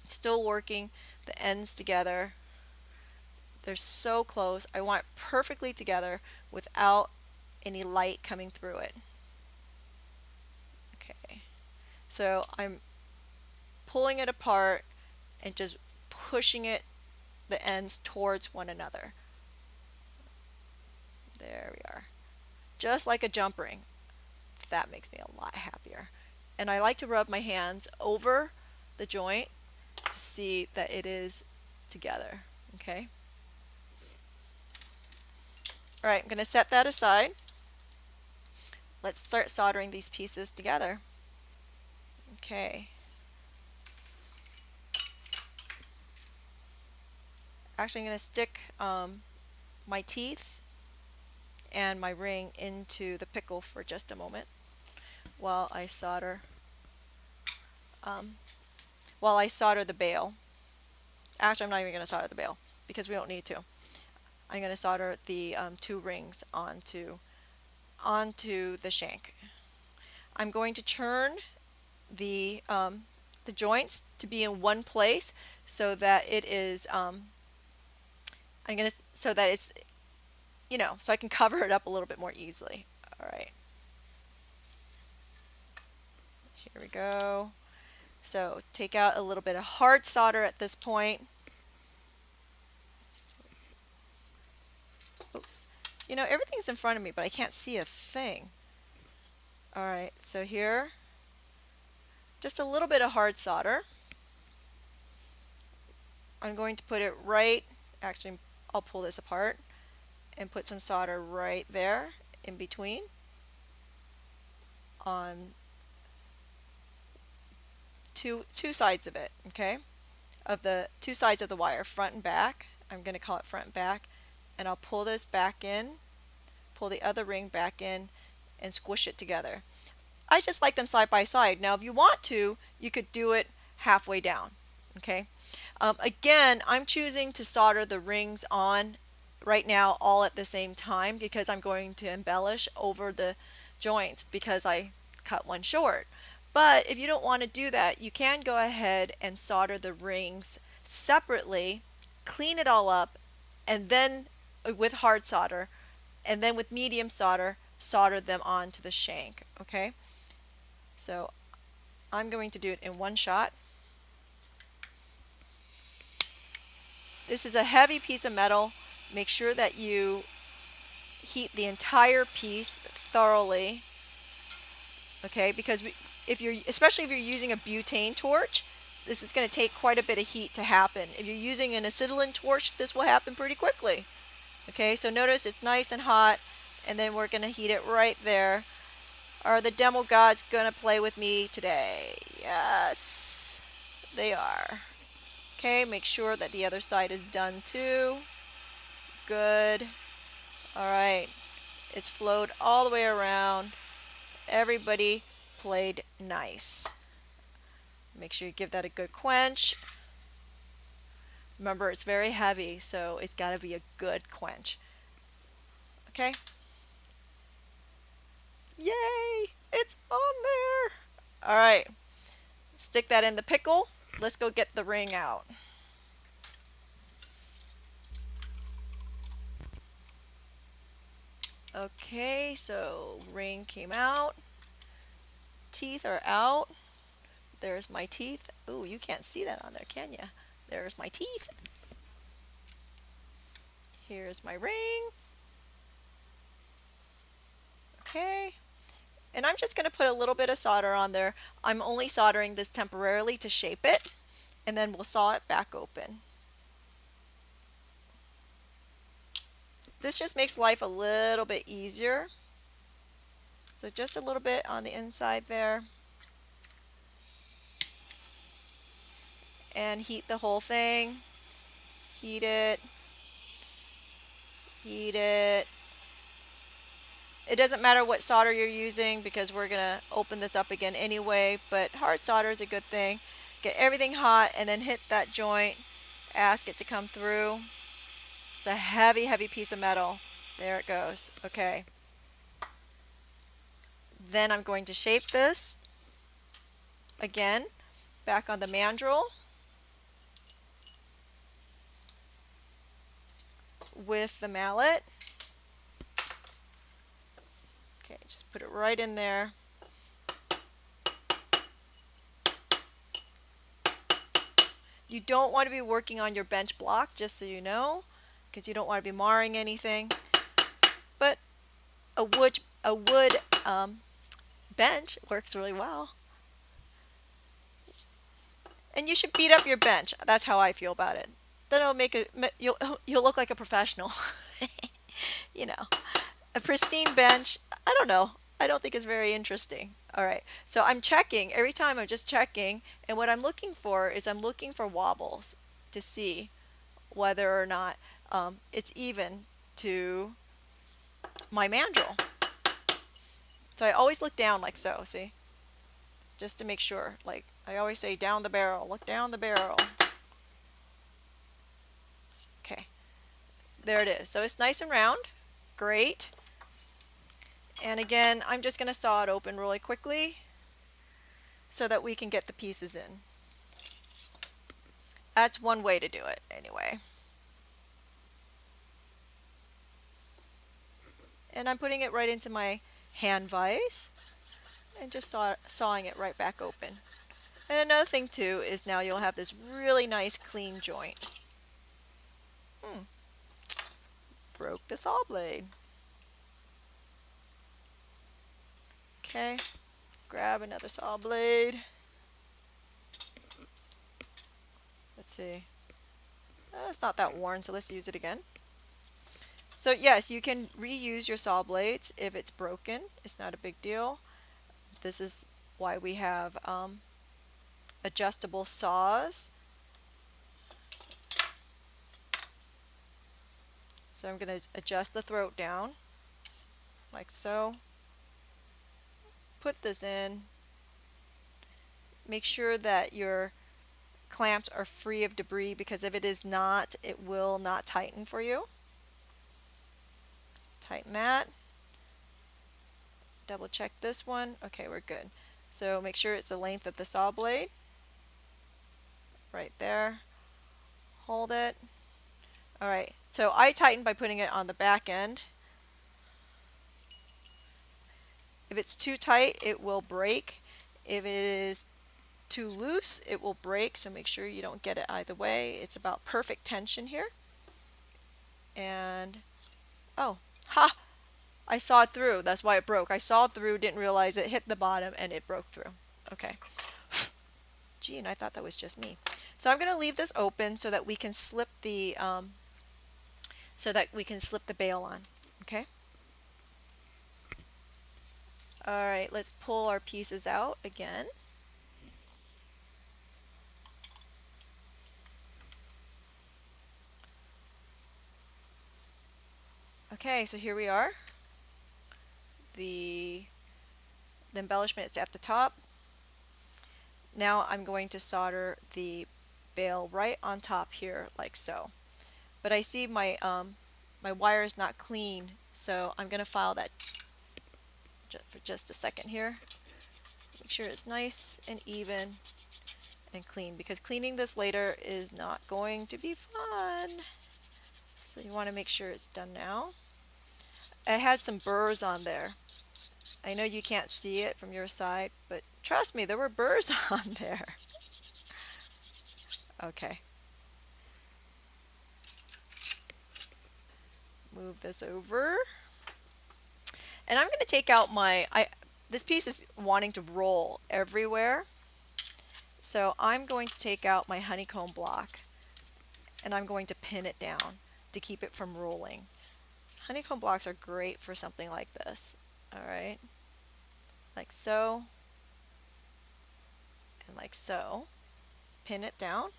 Still working the ends together. They're so close. I want it perfectly together without any light coming through it. Okay, so I'm pulling it apart and just pushing it, the ends towards one another. There we are. Just like a jump ring. That makes me a lot happier. And I like to rub my hands over the joint to see that it is together. Okay. Alright, I'm going to set that aside. Let's start soldering these pieces together. Okay. Actually, I'm going to stick my teeth and my ring into the pickle for just a moment while I solder the bail. Actually, I'm not even going to solder the bail because we don't need to. I'm going to solder the two rings onto the shank. I'm going to turn the joints to be in one place so that it is so that it's, so I can cover it up a little bit more easily. All right. Here we go. So take out a little bit of hard solder at this point. Oops. Everything's in front of me, but I can't see a thing. All right, so here, just a little bit of hard solder. I'm going to put it actually, I'll pull this apart and put some solder right there in between on two sides of it, okay? Of the two sides of the wire, front and back. I'm going to call it front and back, and I'll pull this back in, pull the other ring back in, and squish it together. I just like them side by side. Now, if you want to, you could do it halfway down, okay? Again, I'm choosing to solder the rings on right now all at the same time because I'm going to embellish over the joints because I cut one short. But if you don't want to do that, you can go ahead and solder the rings separately, clean it all up, and then with hard solder, and then with medium solder, solder them onto the shank, okay? So I'm going to do it in one shot. This is a heavy piece of metal. Make sure that you heat the entire piece thoroughly, okay? Because especially if you're using a butane torch, this is going to take quite a bit of heat to happen. If you're using an acetylene torch, this will happen pretty quickly. Okay, so notice it's nice and hot, and then we're going to heat it right there. Are the demo gods going to play with me today? Yes, they are. Okay, make sure that the other side is done too. Good. Alright, it's flowed all the way around. Everybody played nice. Make sure you give that a good quench. Remember, it's very heavy, so it's got to be a good quench. Okay? Yay! It's on there! Alright. Stick that in the pickle. Let's go get the ring out. Okay, so ring came out. Teeth are out. There's my teeth. Ooh, you can't see that on there, can you? There's my teeth. Here's my ring. Okay. And I'm just going to put a little bit of solder on there. I'm only soldering this temporarily to shape it, and then we'll saw it back open. This just makes life a little bit easier. So just a little bit on the inside there. And heat the whole thing. Heat it. Heat it. It doesn't matter what solder you're using because we're going to open this up again anyway, but hard solder is a good thing. Get everything hot and then hit that joint. Ask it to come through. It's a heavy, heavy piece of metal. There it goes. Okay. Then I'm going to shape this again back on the mandrel with the mallet. Okay, just put it right in there. You don't want to be working on your bench block, just so you know, because you don't want to be marring anything. But a wood bench works really well. And you should beat up your bench. That's how I feel about it. Then it'll make you'll look like a professional. You know, a pristine bench. I don't know. I don't think it's very interesting. All right. So I'm checking every time. I'm just checking, and what I'm looking for is I'm looking for wobbles to see whether or not it's even to my mandrel. So I always look down like so. See, just to make sure. Like I always say, down the barrel. Look down the barrel. Okay. There it is. So it's nice and round. Great. And again, I'm just going to saw it open really quickly so that we can get the pieces in. That's one way to do it anyway. And I'm putting it right into my hand vise and just sawing it right back open. And another thing too is now you'll have this really nice clean joint. Broke the saw blade. Okay, grab another saw blade. Let's see. It's not that worn, so let's use it again. So yes, you can reuse your saw blades if it's broken. It's not a big deal. This is why we have adjustable saws. So I'm going to adjust the throat down like so. Put this in. Make sure that your clamps are free of debris, because if it is not, it will not tighten for you. Tighten that. Double check this one. Okay, we're good. So make sure it's the length of the saw blade. Right there. Hold it. Alright, so I tighten by putting it on the back end. If it's too tight, it will break. If it is too loose, it will break, so make sure you don't get it either way. It's about perfect tension here. And, oh, ha! I saw it through. That's why it broke. I saw it through, didn't realize it hit the bottom, and it broke through. Okay. Gee, and I thought that was just me. So I'm going to leave this open so that we can slip the bail on. Okay. All right, let's pull our pieces out again. Okay, so here we are. The embellishment is at the top. Now I'm going to solder the bail right on top here, like so. But I see my my wire is not clean, so I'm going to file that for just a second here. Make sure it's nice and even and clean, because cleaning this later is not going to be fun. So you want to make sure it's done now. I had some burrs on there. I know you can't see it from your side, but trust me, there were burrs on there. Okay. Move this over. And I'm going to take out this piece is wanting to roll everywhere. So I'm going to take out my honeycomb block and I'm going to pin it down to keep it from rolling. Honeycomb blocks are great for something like this. All right. like so, and like so. Pin it down.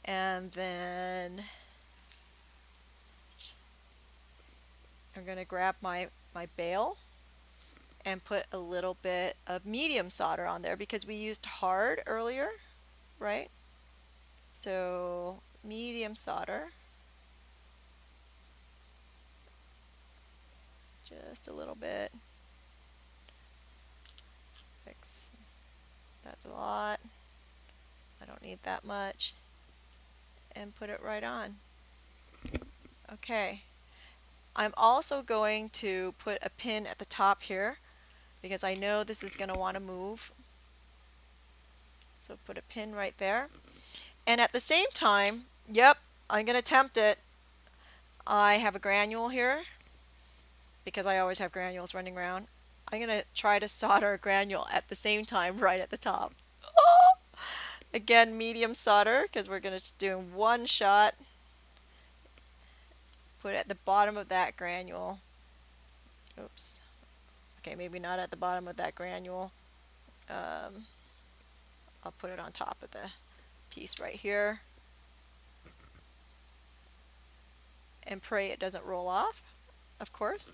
And then I'm going to grab my bail and put a little bit of medium solder on there because we used hard earlier, right? So medium solder, just a little bit. Fix. That's a lot. I don't need that much. And put it right on. Okay. I'm also going to put a pin at the top here because I know this is going to want to move. So put a pin right there. And at the same time, yep, I'm going to tempt it. I have a granule here because I always have granules running around. I'm going to try to solder a granule at the same time right at the top. Again, medium solder because we're going to do one shot. Put it at the bottom of that granule. Oops. Okay, maybe not at the bottom of that granule. I'll put it on top of the piece right here. And pray it doesn't roll off, of course.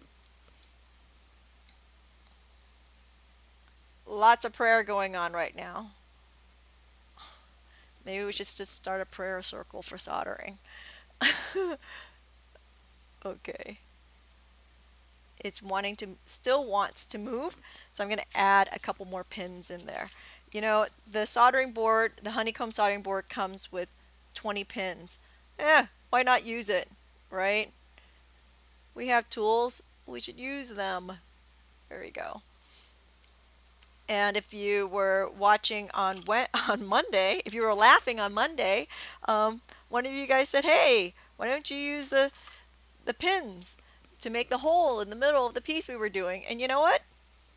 Lots of prayer going on right now. Maybe we should just start a prayer circle for soldering. Okay. It's still wants to move, so I'm going to add a couple more pins in there. You know, the soldering board, the honeycomb soldering board comes with 20 pins. Why not use it, right? We have tools, we should use them. There we go. And if you were watching on Monday, if you were laughing on Monday, one of you guys said, hey, why don't you use the pins to make the hole in the middle of the piece we were doing? And you know what?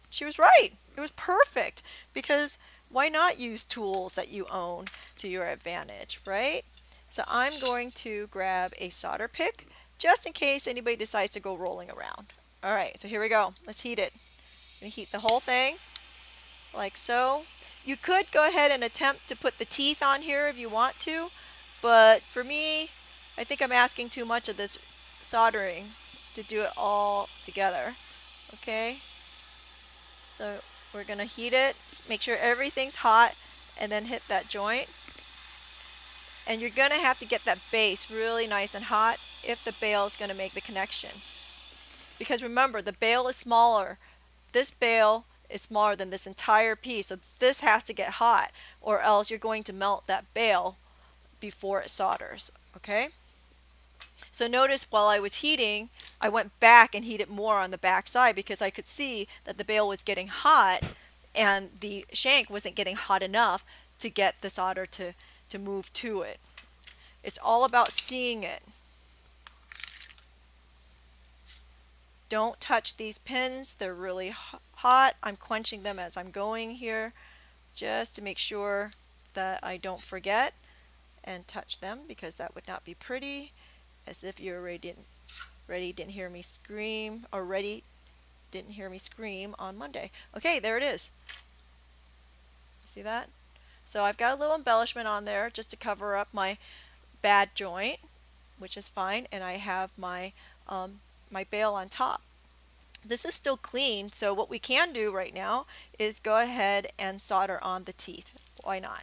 She was right. It was perfect because why not use tools that you own to your advantage, right? So I'm going to grab a solder pick just in case anybody decides to go rolling around. All right, so here we go. Let's heat it. I'm going to heat the whole thing like so. You could go ahead and attempt to put the teeth on here if you want to, but for me, I think I'm asking too much of this soldering to do it all together. Okay, so we're going to heat it, make sure everything's hot, and then hit that joint. And you're going to have to get that base really nice and hot if the bail is going to make the connection. Because remember, the bail is smaller. This bail is smaller than this entire piece, so this has to get hot, or else you're going to melt that bail before it solders. Okay? So notice while I was heating, I went back and heated more on the back side because I could see that the bail was getting hot and the shank wasn't getting hot enough to get the solder to move to it. It's all about seeing it. Don't touch these pins. They're really hot. I'm quenching them as I'm going here just to make sure that I don't forget and touch them because that would not be pretty. As if you already didn't hear me scream, didn't hear me scream on Monday. Okay, there it is. See that? So I've got a little embellishment on there just to cover up my bad joint, which is fine, and I have my my bail on top. This is still clean, so what we can do right now is go ahead and solder on the teeth. Why not?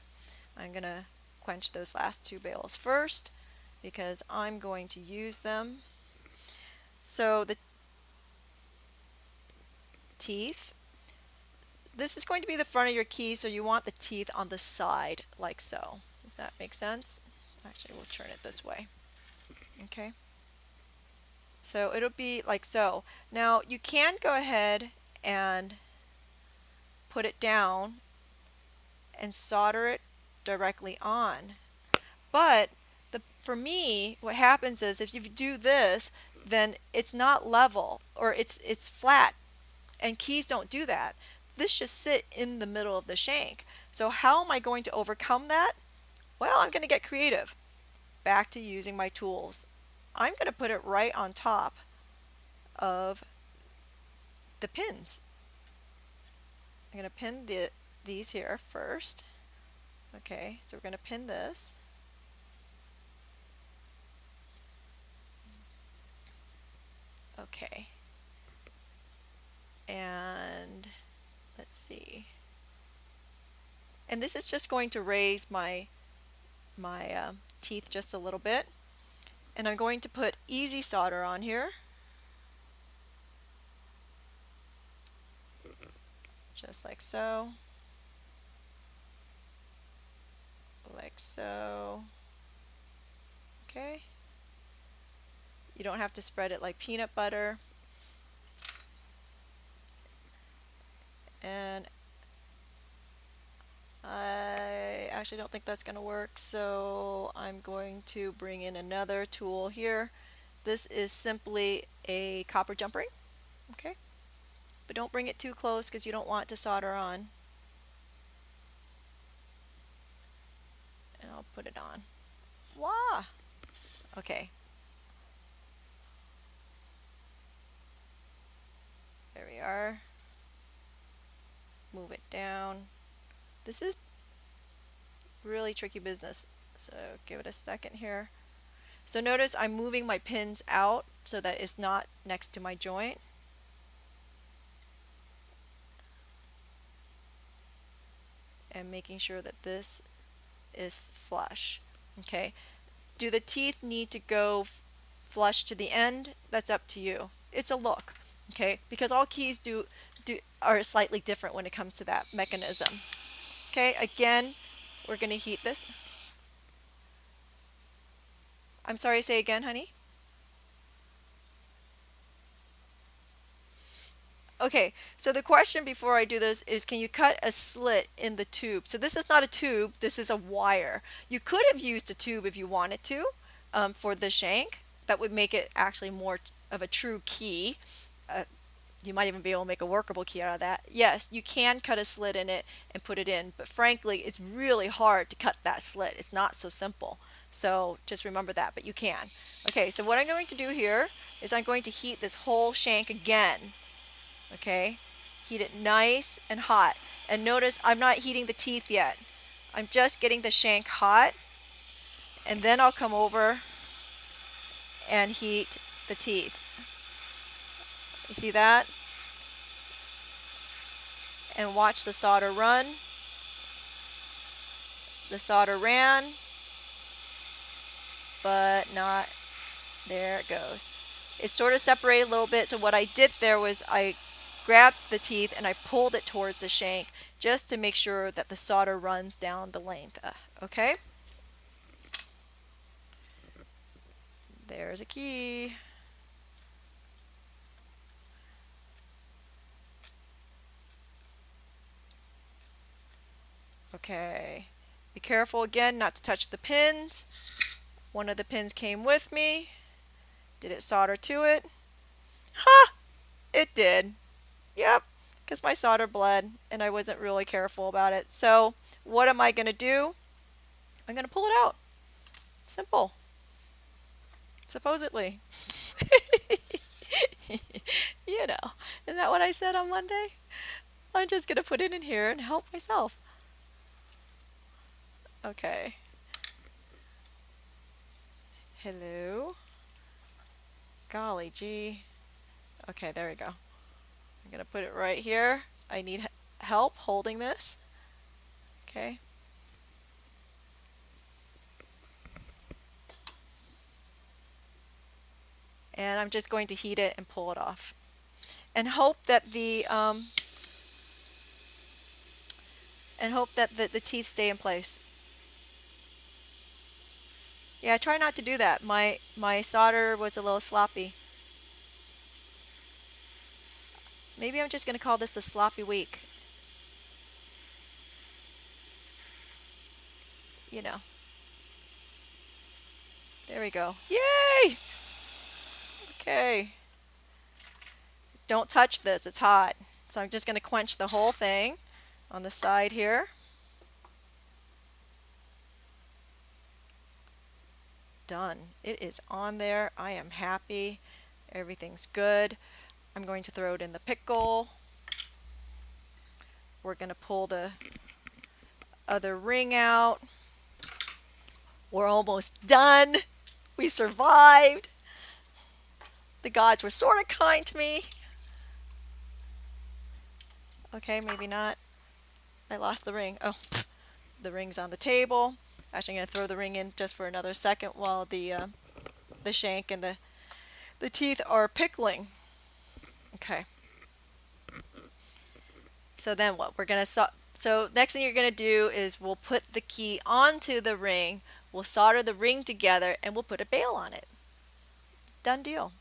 I'm going to quench those last two bails first because I'm going to use them. So the teeth, this is going to be the front of your key, so you want the teeth on the side like so. Does that make sense? Actually, we'll turn it this way. Okay. So it'll be like so. Now you can go ahead and put it down and solder it directly on. But for me, what happens is if you do this, then it's not level or it's flat, and keys don't do that. This should sit in the middle of the shank. So how am I going to overcome that? Well, I'm going to get creative. Back to using my tools. I'm going to put it right on top of the pins. I'm going to pin these here first. Okay, so we're going to pin this. Okay. And let's see. And this is just going to raise my teeth just a little bit. And I'm going to put easy solder on here. Just like so. Like so. Okay. You don't have to spread it like peanut butter. And I actually don't think that's going to work, so I'm going to bring in another tool here. This is simply a copper jump ring. Okay. But don't bring it too close because you don't want to solder on. And I'll put it on. Wah! Okay. There we are. Move it down. This is really tricky business, so give it a second here. So notice I'm moving my pins out so that it's not next to my joint. And making sure that this is flush. Okay. Do the teeth need to go flush to the end? That's up to you. It's a look. Okay, because all keys are slightly different when it comes to that mechanism. Okay, again, we're going to heat this. I'm sorry, say again, honey. Okay, so the question before I do this is, can you cut a slit in the tube? So this is not a tube, this is a wire. You could have used a tube if you wanted to for the shank. That would make it actually more of a true key. You might even be able to make a workable key out of that. Yes, you can cut a slit in it and put it in, but frankly, it's really hard to cut that slit. It's not so simple. So just remember that, but you can. Okay, so what I'm going to do here is I'm going to heat this whole shank again. Okay, heat it nice and hot. And notice I'm not heating the teeth yet. I'm just getting the shank hot, and then I'll come over and heat the teeth. You see that? And watch the solder run. The solder ran, but not, there it goes. It's sort of separated a little bit, so what I did there was I grabbed the teeth and I pulled it towards the shank just to make sure that the solder runs down the length. Okay? There's a key. Okay. Be careful again not to touch the pins. One of the pins came with me. Did it solder to it? Ha! It did. Yep, because my solder bled and I wasn't really careful about it. So what am I going to do? I'm going to pull it out. Simple. Supposedly. You know, isn't that what I said on Monday? I'm just going to put it in here and help myself. Okay. Hello. Golly gee. Okay, there we go. I'm going to put it right here. I need help holding this. Okay. And I'm just going to heat it and pull it off. And hope that the the teeth stay in place. Yeah, try not to do that. My solder was a little sloppy. Maybe I'm just going to call this the sloppy week. You know. There we go. Yay! Okay. Don't touch this, it's hot. So I'm just going to quench the whole thing on the side here. Done. It is on there. I am happy. Everything's good. I'm going to throw it in the pickle. We're going to pull the other ring out. We're almost done. We survived. The gods were sort of kind to me. Okay, maybe not. I lost the ring. Oh, the ring's on the table. Actually, I'm going to throw the ring in just for another second while the shank and the teeth are pickling. Okay. So then what? We're going to so next thing you're going to do is we'll put the key onto the ring. We'll solder the ring together and we'll put a bail on it. Done deal.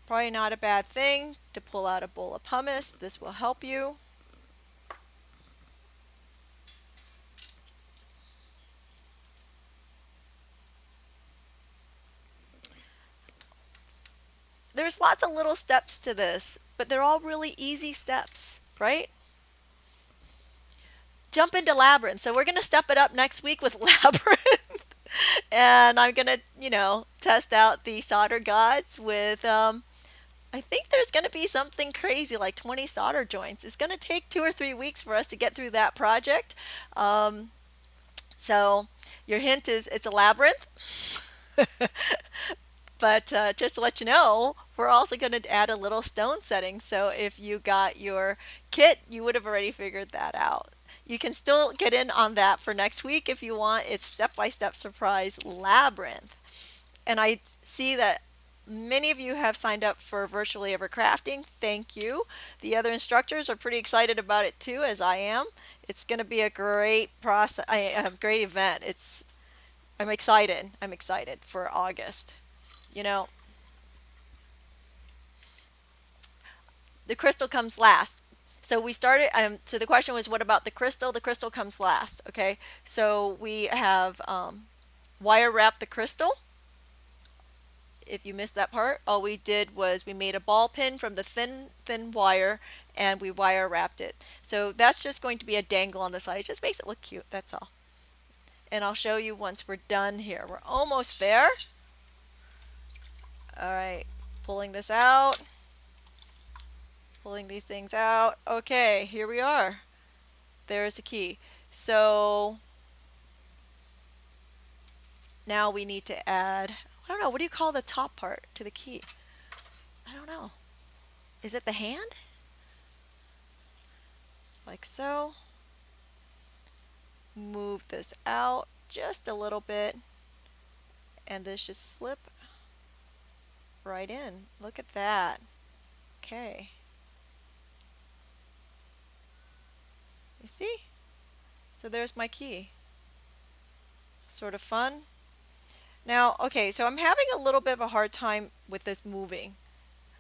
Probably not a bad thing to pull out a bowl of pumice. This will help you. There's lots of little steps to this, but they're all really easy steps, right? Jump into Labyrinth. So we're going to step it up next week with Labyrinth. And I'm going to, test out the solder gods with, I think there's going to be something crazy like 20 solder joints. It's going to take 2 or 3 weeks for us to get through that project. So your hint is it's a labyrinth. But just to let you know, we're also going to add a little stone setting. So if you got your kit, you would have already figured that out. You can still get in on that for next week if you want. It's step-by-step surprise labyrinth. And I see that many of you have signed up for Virtually Ever Crafting. Thank you. The other instructors are pretty excited about it too, as I am. It's going to be a great process, a great event. I'm excited. I'm excited for August. The crystal comes last. So we started, so the question was, what about the crystal? The crystal comes last, okay? So we have wire wrap the crystal. If you missed that part, all we did was we made a ball pin from the thin wire and we wire wrapped it. So that's just going to be a dangle on the side. It just makes it look cute, that's all. And I'll show you once we're done here. We're almost there. All right, pulling this out. Pulling these things out. Okay, here we are. There's the key. So now we need to add, I don't know, what do you call the top part to the key? I don't know. Is it the hand? Like so. Move this out just a little bit and this should slip right in. Look at that. Okay. You see? So there's my key. Sort of fun. Now, okay, so I'm having a little bit of a hard time with this moving,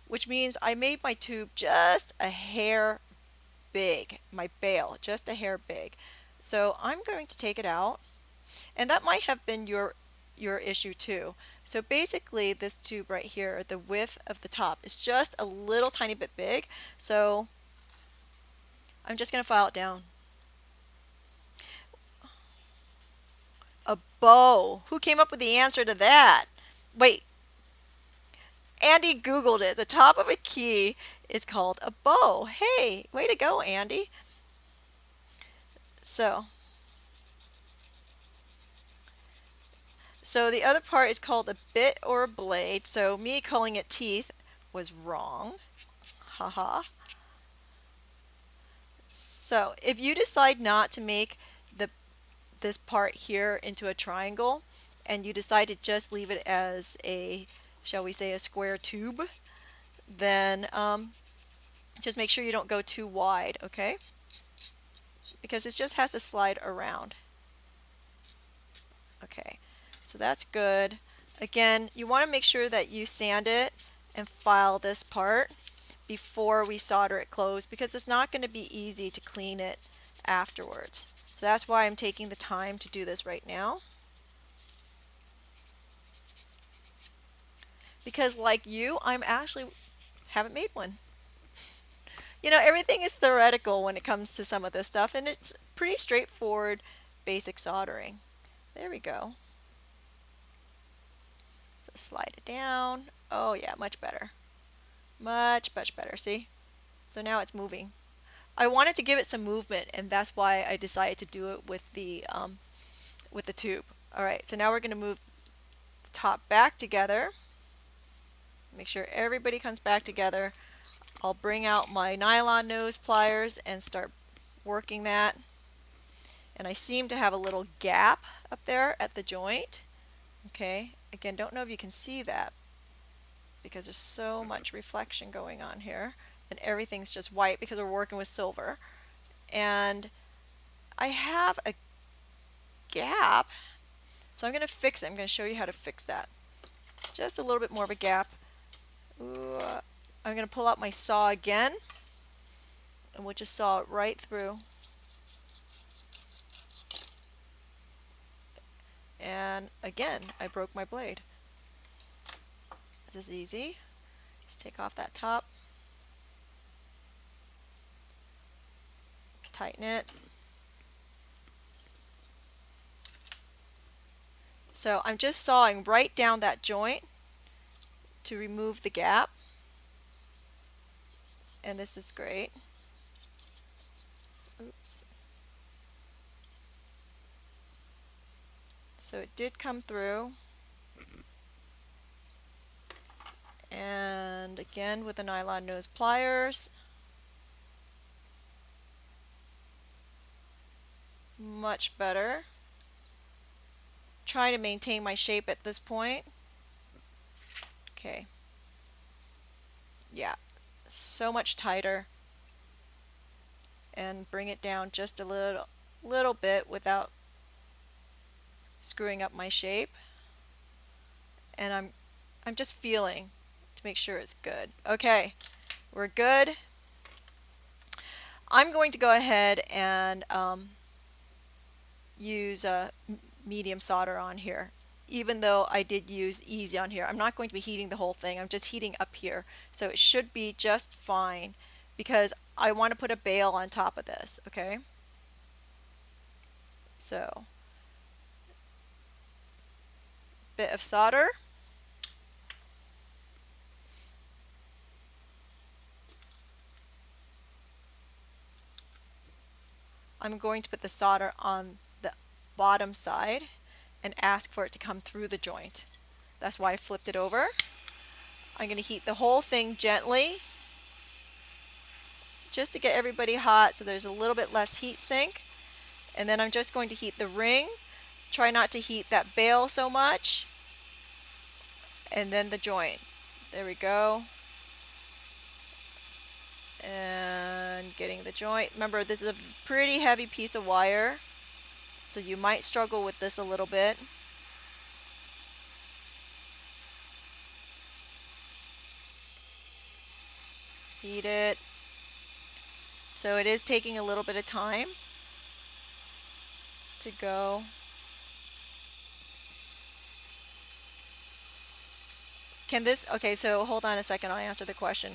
which means I made my tube just a hair big, my bail, just a hair big. So I'm going to take it out, and that might have been your issue too. So basically this tube right here, the width of the top is just a little tiny bit big. So I'm just going to file it down. A bow. Who came up with the answer to that? Wait. Andy Googled it. The top of a key is called a bow. Hey, way to go, Andy. So the other part is called a bit or a blade. So me calling it teeth was wrong. Haha. So if you decide not to make this part here into a triangle and you decide to just leave it as a, shall we say, a square tube, then just make sure you don't go too wide, okay? Because it just has to slide around. Okay, so that's good. Again, you want to make sure that you sand it and file this part before we solder it closed because it's not going to be easy to clean it afterwards. So that's why I'm taking the time to do this right now. Because like you, I'm actually haven't made one. Everything is theoretical when it comes to some of this stuff, and it's pretty straightforward basic soldering. There we go. So slide it down. Oh yeah, much better. Much, much better, see? So now it's moving. I wanted to give it some movement, and that's why I decided to do it with the tube. All right, so now we're going to move the top back together. Make sure everybody comes back together. I'll bring out my nylon nose pliers and start working that. And I seem to have a little gap up there at the joint. Okay, again, don't know if you can see that because there's so much reflection going on here, and everything's just white because we're working with silver. And I have a gap, so I'm going to fix it. I'm going to show you how to fix that. Just a little bit more of a gap. Ooh, I'm going to pull out my saw again, and we'll just saw it right through. And again, I broke my blade. This is easy. Just take off that top, tighten it. So I'm just sawing right down that joint to remove the gap. And this is great. Oops. So it did come through. And again with the nylon nose pliers. Much better. Trying to maintain my shape at this point. Okay. Yeah, so much tighter. And bring it down just a little bit without screwing up my shape. And I'm just feeling to make sure it's good. Okay, we're good. I'm going to go ahead and use a medium solder on here. Even though I did use easy on here, I'm not going to be heating the whole thing. I'm just heating up here. So it should be just fine because I want to put a bail on top of this, okay? So, bit of solder. I'm going to put the solder on the bottom side and ask for it to come through the joint. That's why I flipped it over. I'm going to heat the whole thing gently just to get everybody hot so there's a little bit less heat sink. And then I'm just going to heat the ring. Try not to heat that bail so much. And then the joint. There we go. And getting the joint. Remember, this is a pretty heavy piece of wire, so you might struggle with this a little bit. Heat it. So it is taking a little bit of time to go. Can this, okay, so hold on a second, I'll answer the question.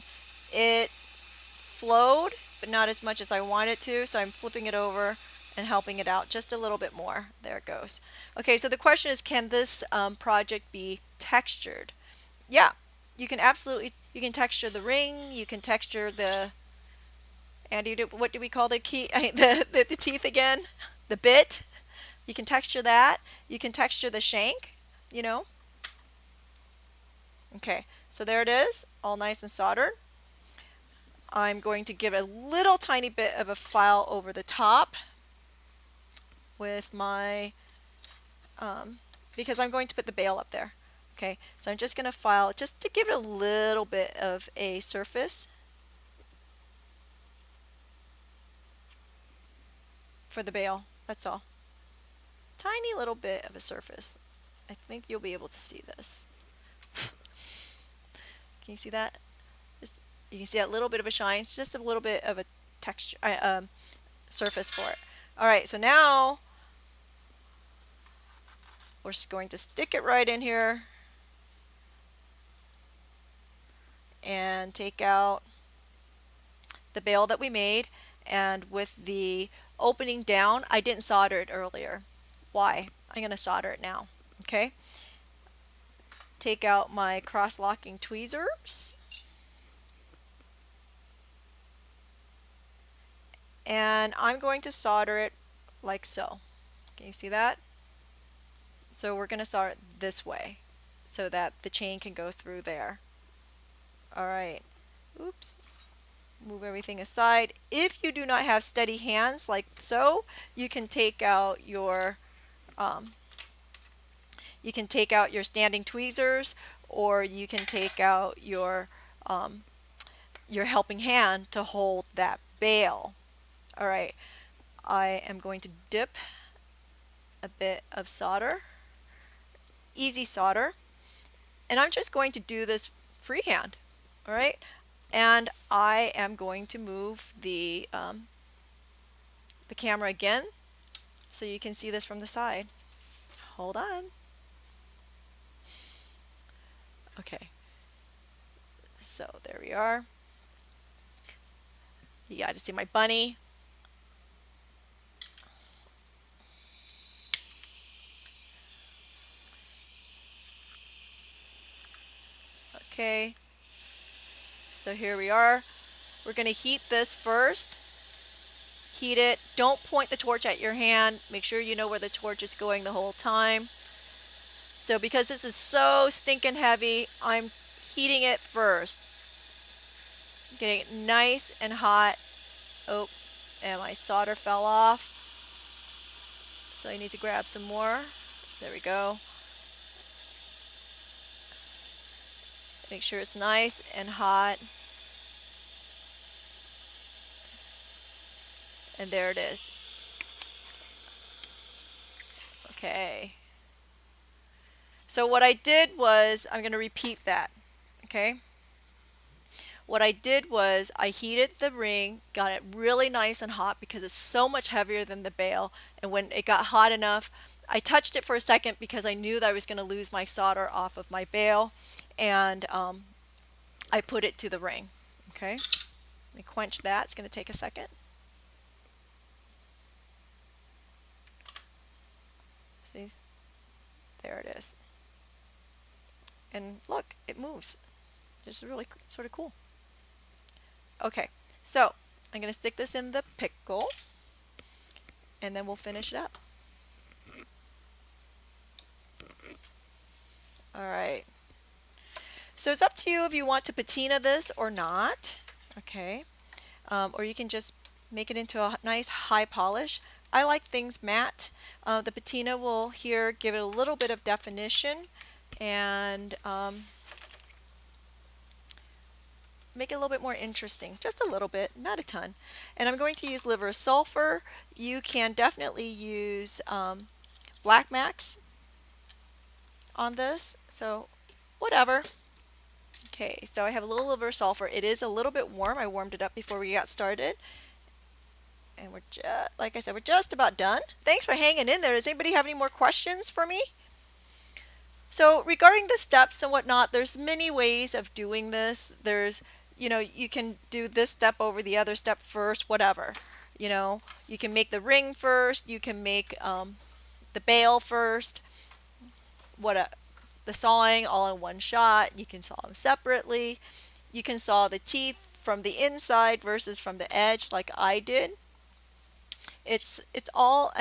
It flowed, but not as much as I want it to, so I'm flipping it over and helping it out just a little bit more. There it goes. Okay, so the question is, can this project be textured? Yeah, you can absolutely, you can texture the ring, you can texture the, Andy, what do we call the key, the teeth again? The bit. You can texture that. You can texture the shank, you know. Okay, so there it is, all nice and soldered. I'm going to give a little tiny bit of a file over the top with my, because I'm going to put the bail up there. Okay, so I'm just going to file just to give it a little bit of a surface for the bail. That's all. Tiny little bit of a surface. I think you'll be able to see this. Can you see that? Just, you can see that little bit of a shine. It's just a little bit of a texture, surface for it. All right, so now we're just going to stick it right in here and take out the bail that we made. And with the opening down, I didn't solder it earlier. Why? I'm going to solder it now. Okay. take out my cross-locking tweezers. And I'm going to solder it like so. Can you see that? So we're going to solder it this way so that the chain can go through there. Alright. Oops. Move everything aside. If you do not have steady hands like so, you can take out your standing tweezers, or you can take out your helping hand to hold that bail. All right, I am going to dip a bit of solder, easy solder, and I'm just going to do this freehand. All right, and I am going to move the camera again so you can see this from the side. Hold on. Okay, so there we are. You got to see my bunny. Okay, so here we are. We're going to heat this first. Heat it. Don't point the torch at your hand. Make sure you know where the torch is going the whole time. So because this is so stinking heavy, I'm heating it first. Getting it nice and hot. Oh, and my solder fell off. So I need to grab some more. There we go. Make sure it's nice and hot. And there it is. Okay. So what I did was, I'm going to repeat that. Okay. What I did was I heated the ring, got it really nice and hot because it's so much heavier than the bail. And when it got hot enough, I touched it for a second because I knew that I was going to lose my solder off of my bail. And I put it to the ring. Okay. Let me quench that. It's going to take a second. See? There it is. And look, it moves. Just really sort of cool. Okay, so I'm going to stick this in the pickle, and then we'll finish it up. Alright. So it's up to you if you want to patina this or not. Okay. Or you can just make it into a nice high polish. I like things matte. The patina will here give it a little bit of definition and make it a little bit more interesting. Just a little bit, not a ton. And I'm going to use liver sulfur. You can definitely use Black Max on this, so whatever. Okay, so I have a little liver sulfur. It is a little bit warm. I warmed it up before we got started. And we're just, like I said, we're just about done. Thanks for hanging in there. Does anybody have any more questions for me? So regarding the steps and whatnot, there's many ways of doing this. There's, you can do this step over the other step first, whatever. You can make the ring first. You can make the bail first. The sawing all in one shot. You can saw them separately. You can saw the teeth from the inside versus from the edge like I did. It's all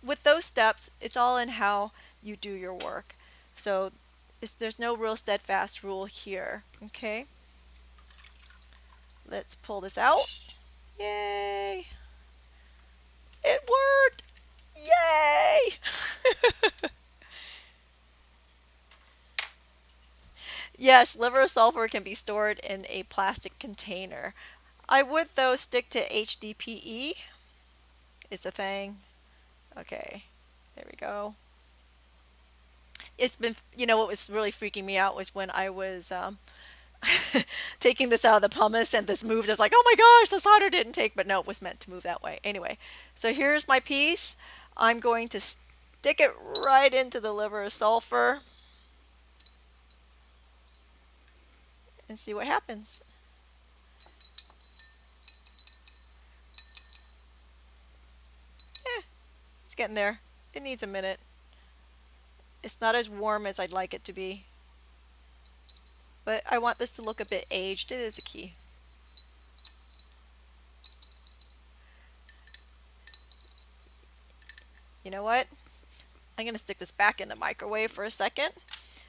with those steps, it's all in how you do your work. So there's no real steadfast rule here. Okay, let's pull this out. Yay, it worked. Yay. Yes, liver sulfur can be stored in a plastic container. I would though stick to HDPE. It's a thing. Okay, there we go. It's been, what was really freaking me out was when I was taking this out of the pumice and this moved. I was like, oh my gosh, the solder didn't take, but no, it was meant to move that way. Anyway, so here's my piece. I'm going to stick it right into the liver sulfur and see what happens. It's getting there. It needs a minute. It's not as warm as I'd like it to be. but I want this to look a bit aged. It is a key. You know what? I'm going to stick this back in the microwave for a second.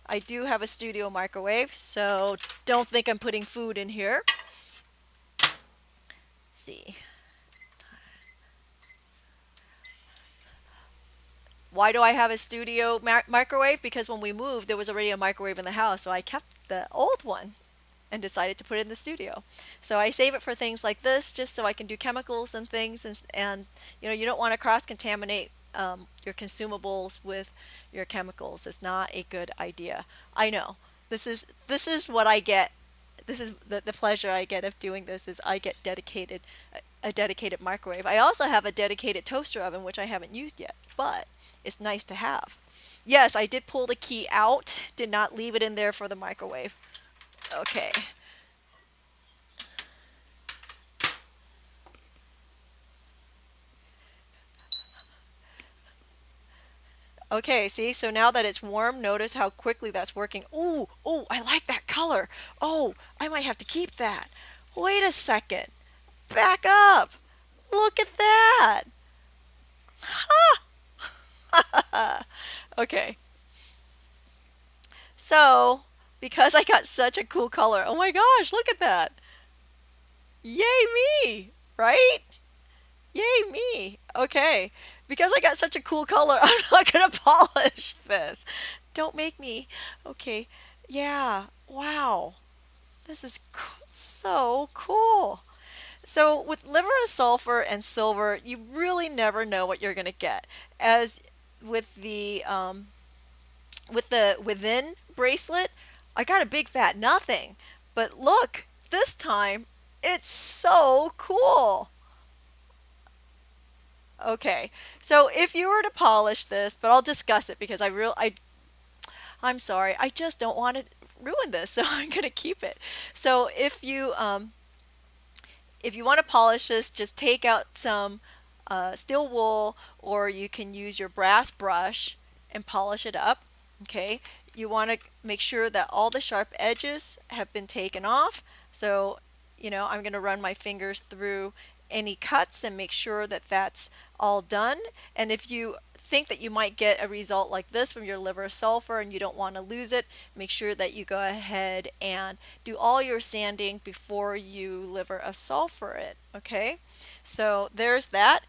I do have a studio microwave, so don't think I'm putting food in here. Let's see. Why do I have a studio microwave? Because when we moved, there was already a microwave in the house, so I kept the old one and decided to put it in the studio. So I save it for things like this, just so I can do chemicals and things, and you know, you don't want to cross-contaminate your consumables with your chemicals. It's not a good idea. I know. This is what I get. This is the pleasure I get of doing this is I get a dedicated microwave. I also have a dedicated toaster oven, which I haven't used yet, but it's nice to have. Yes, I did pull the key out, did not leave it in there for the microwave. Okay. Okay, see, so now that it's warm, notice how quickly that's working. Ooh, ooh, I like that color. Oh, I might have to keep that. Wait a second. Back up. Look at that. Okay. So, because I got such a cool color, oh my gosh, look at that. Yay me, right? Yay me. Okay. Because I got such a cool color, I'm not going to polish this. Don't make me. Okay. Yeah. Wow. This is so cool. So with liver of sulfur and silver, you really never know what you're going to get. As with the within bracelet, I got a big fat nothing. But look, this time it's so cool. Okay, so if you were to polish this, but I'll discuss it because I'm sorry, I just don't want to ruin this, so I'm gonna keep it. So if you want to polish this, just take out some steel wool, or you can use your brass brush and polish it up. Okay, you want to make sure that all the sharp edges have been taken off. So, you know, I'm going to run my fingers through any cuts and make sure that that's all done. And if you think that you might get a result like this from your liver sulfur and you don't want to lose it, make sure that you go ahead and do all your sanding before you liver a sulfur it. Okay, so there's that.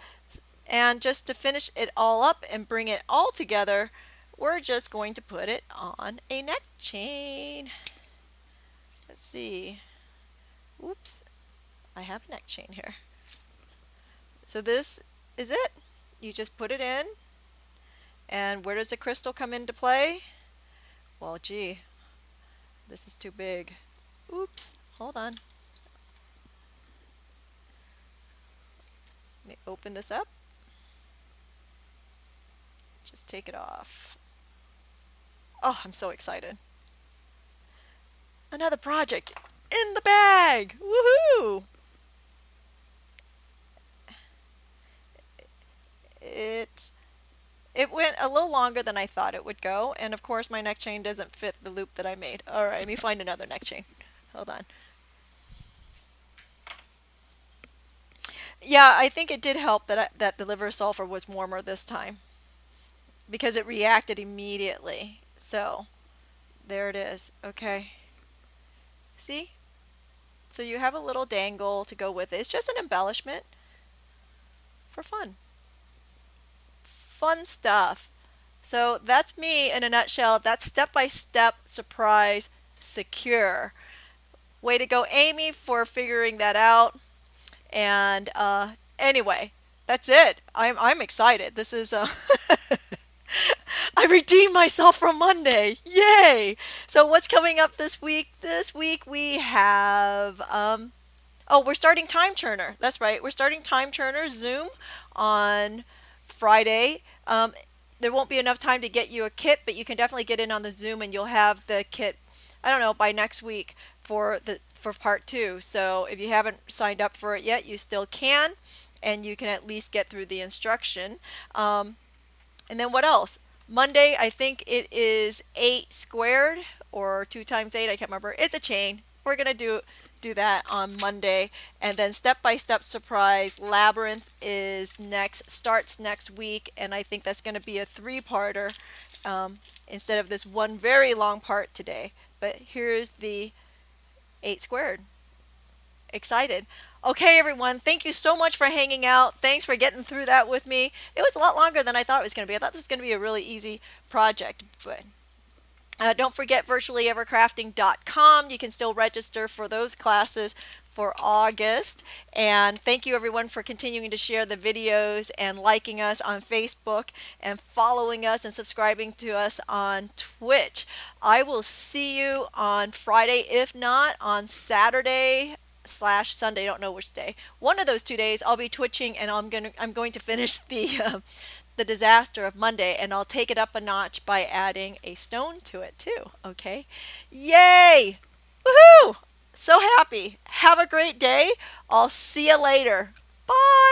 And just to finish it all up and bring it all together, we're just going to put it on a neck chain. Let's see. Oops, I have a neck chain here. So this is it. You just put it in. And where does the crystal come into play? Well, gee, this is too big. Oops, hold on. Let me open this up. Just take it off. Oh, I'm so excited. Another project in the bag. Woohoo! It's It went a little longer than I thought it would go, and of course my neck chain doesn't fit the loop that I made. Alright, let me find another neck chain. Hold on. Yeah, I think it did help that the liver sulfur was warmer this time because it reacted immediately. So, there it is. Okay. See? So you have a little dangle to go with it. It's just an embellishment for fun. Fun stuff. So that's me in a nutshell. That's step by step, surprise, secure. Way to go, Amy, for figuring that out. And anyway, that's it. I'm excited. This is I redeemed myself from Monday. Yay! So what's coming up this week? This week we have oh, we're starting Time Turner. That's right. We're starting Time Turner Zoom on Friday. There won't be enough time to get you a kit, but you can definitely get in on the Zoom and you'll have the kit, I don't know, by next week for part 2. So if you haven't signed up for it yet, you still can, and you can at least get through the instruction. And then what else? Monday, I think it is 8 squared or 2 times 8, I can't remember. It's a chain. We're going to do that on Monday. And then Step by Step Surprise Labyrinth is starts next week, and I think that's going to be a 3-parter instead of this one very long part today. But here's the 8 squared. Excited. Okay, everyone, thank you so much for hanging out. Thanks for getting through that with me. It was a lot longer than I thought it was going to be. I thought this was going to be a really easy project, but don't forget virtuallyevercrafting.com. You can still register for those classes for August. And thank you everyone for continuing to share the videos and liking us on Facebook and following us and subscribing to us on Twitch. I will see you on Friday, if not on Saturday / Sunday, I don't know which day. One of those 2 days I'll be twitching, and I'm going to finish the disaster of Monday, and I'll take it up a notch by adding a stone to it too. Okay. Yay! Woohoo! So happy. Have a great day. I'll see you later. Bye.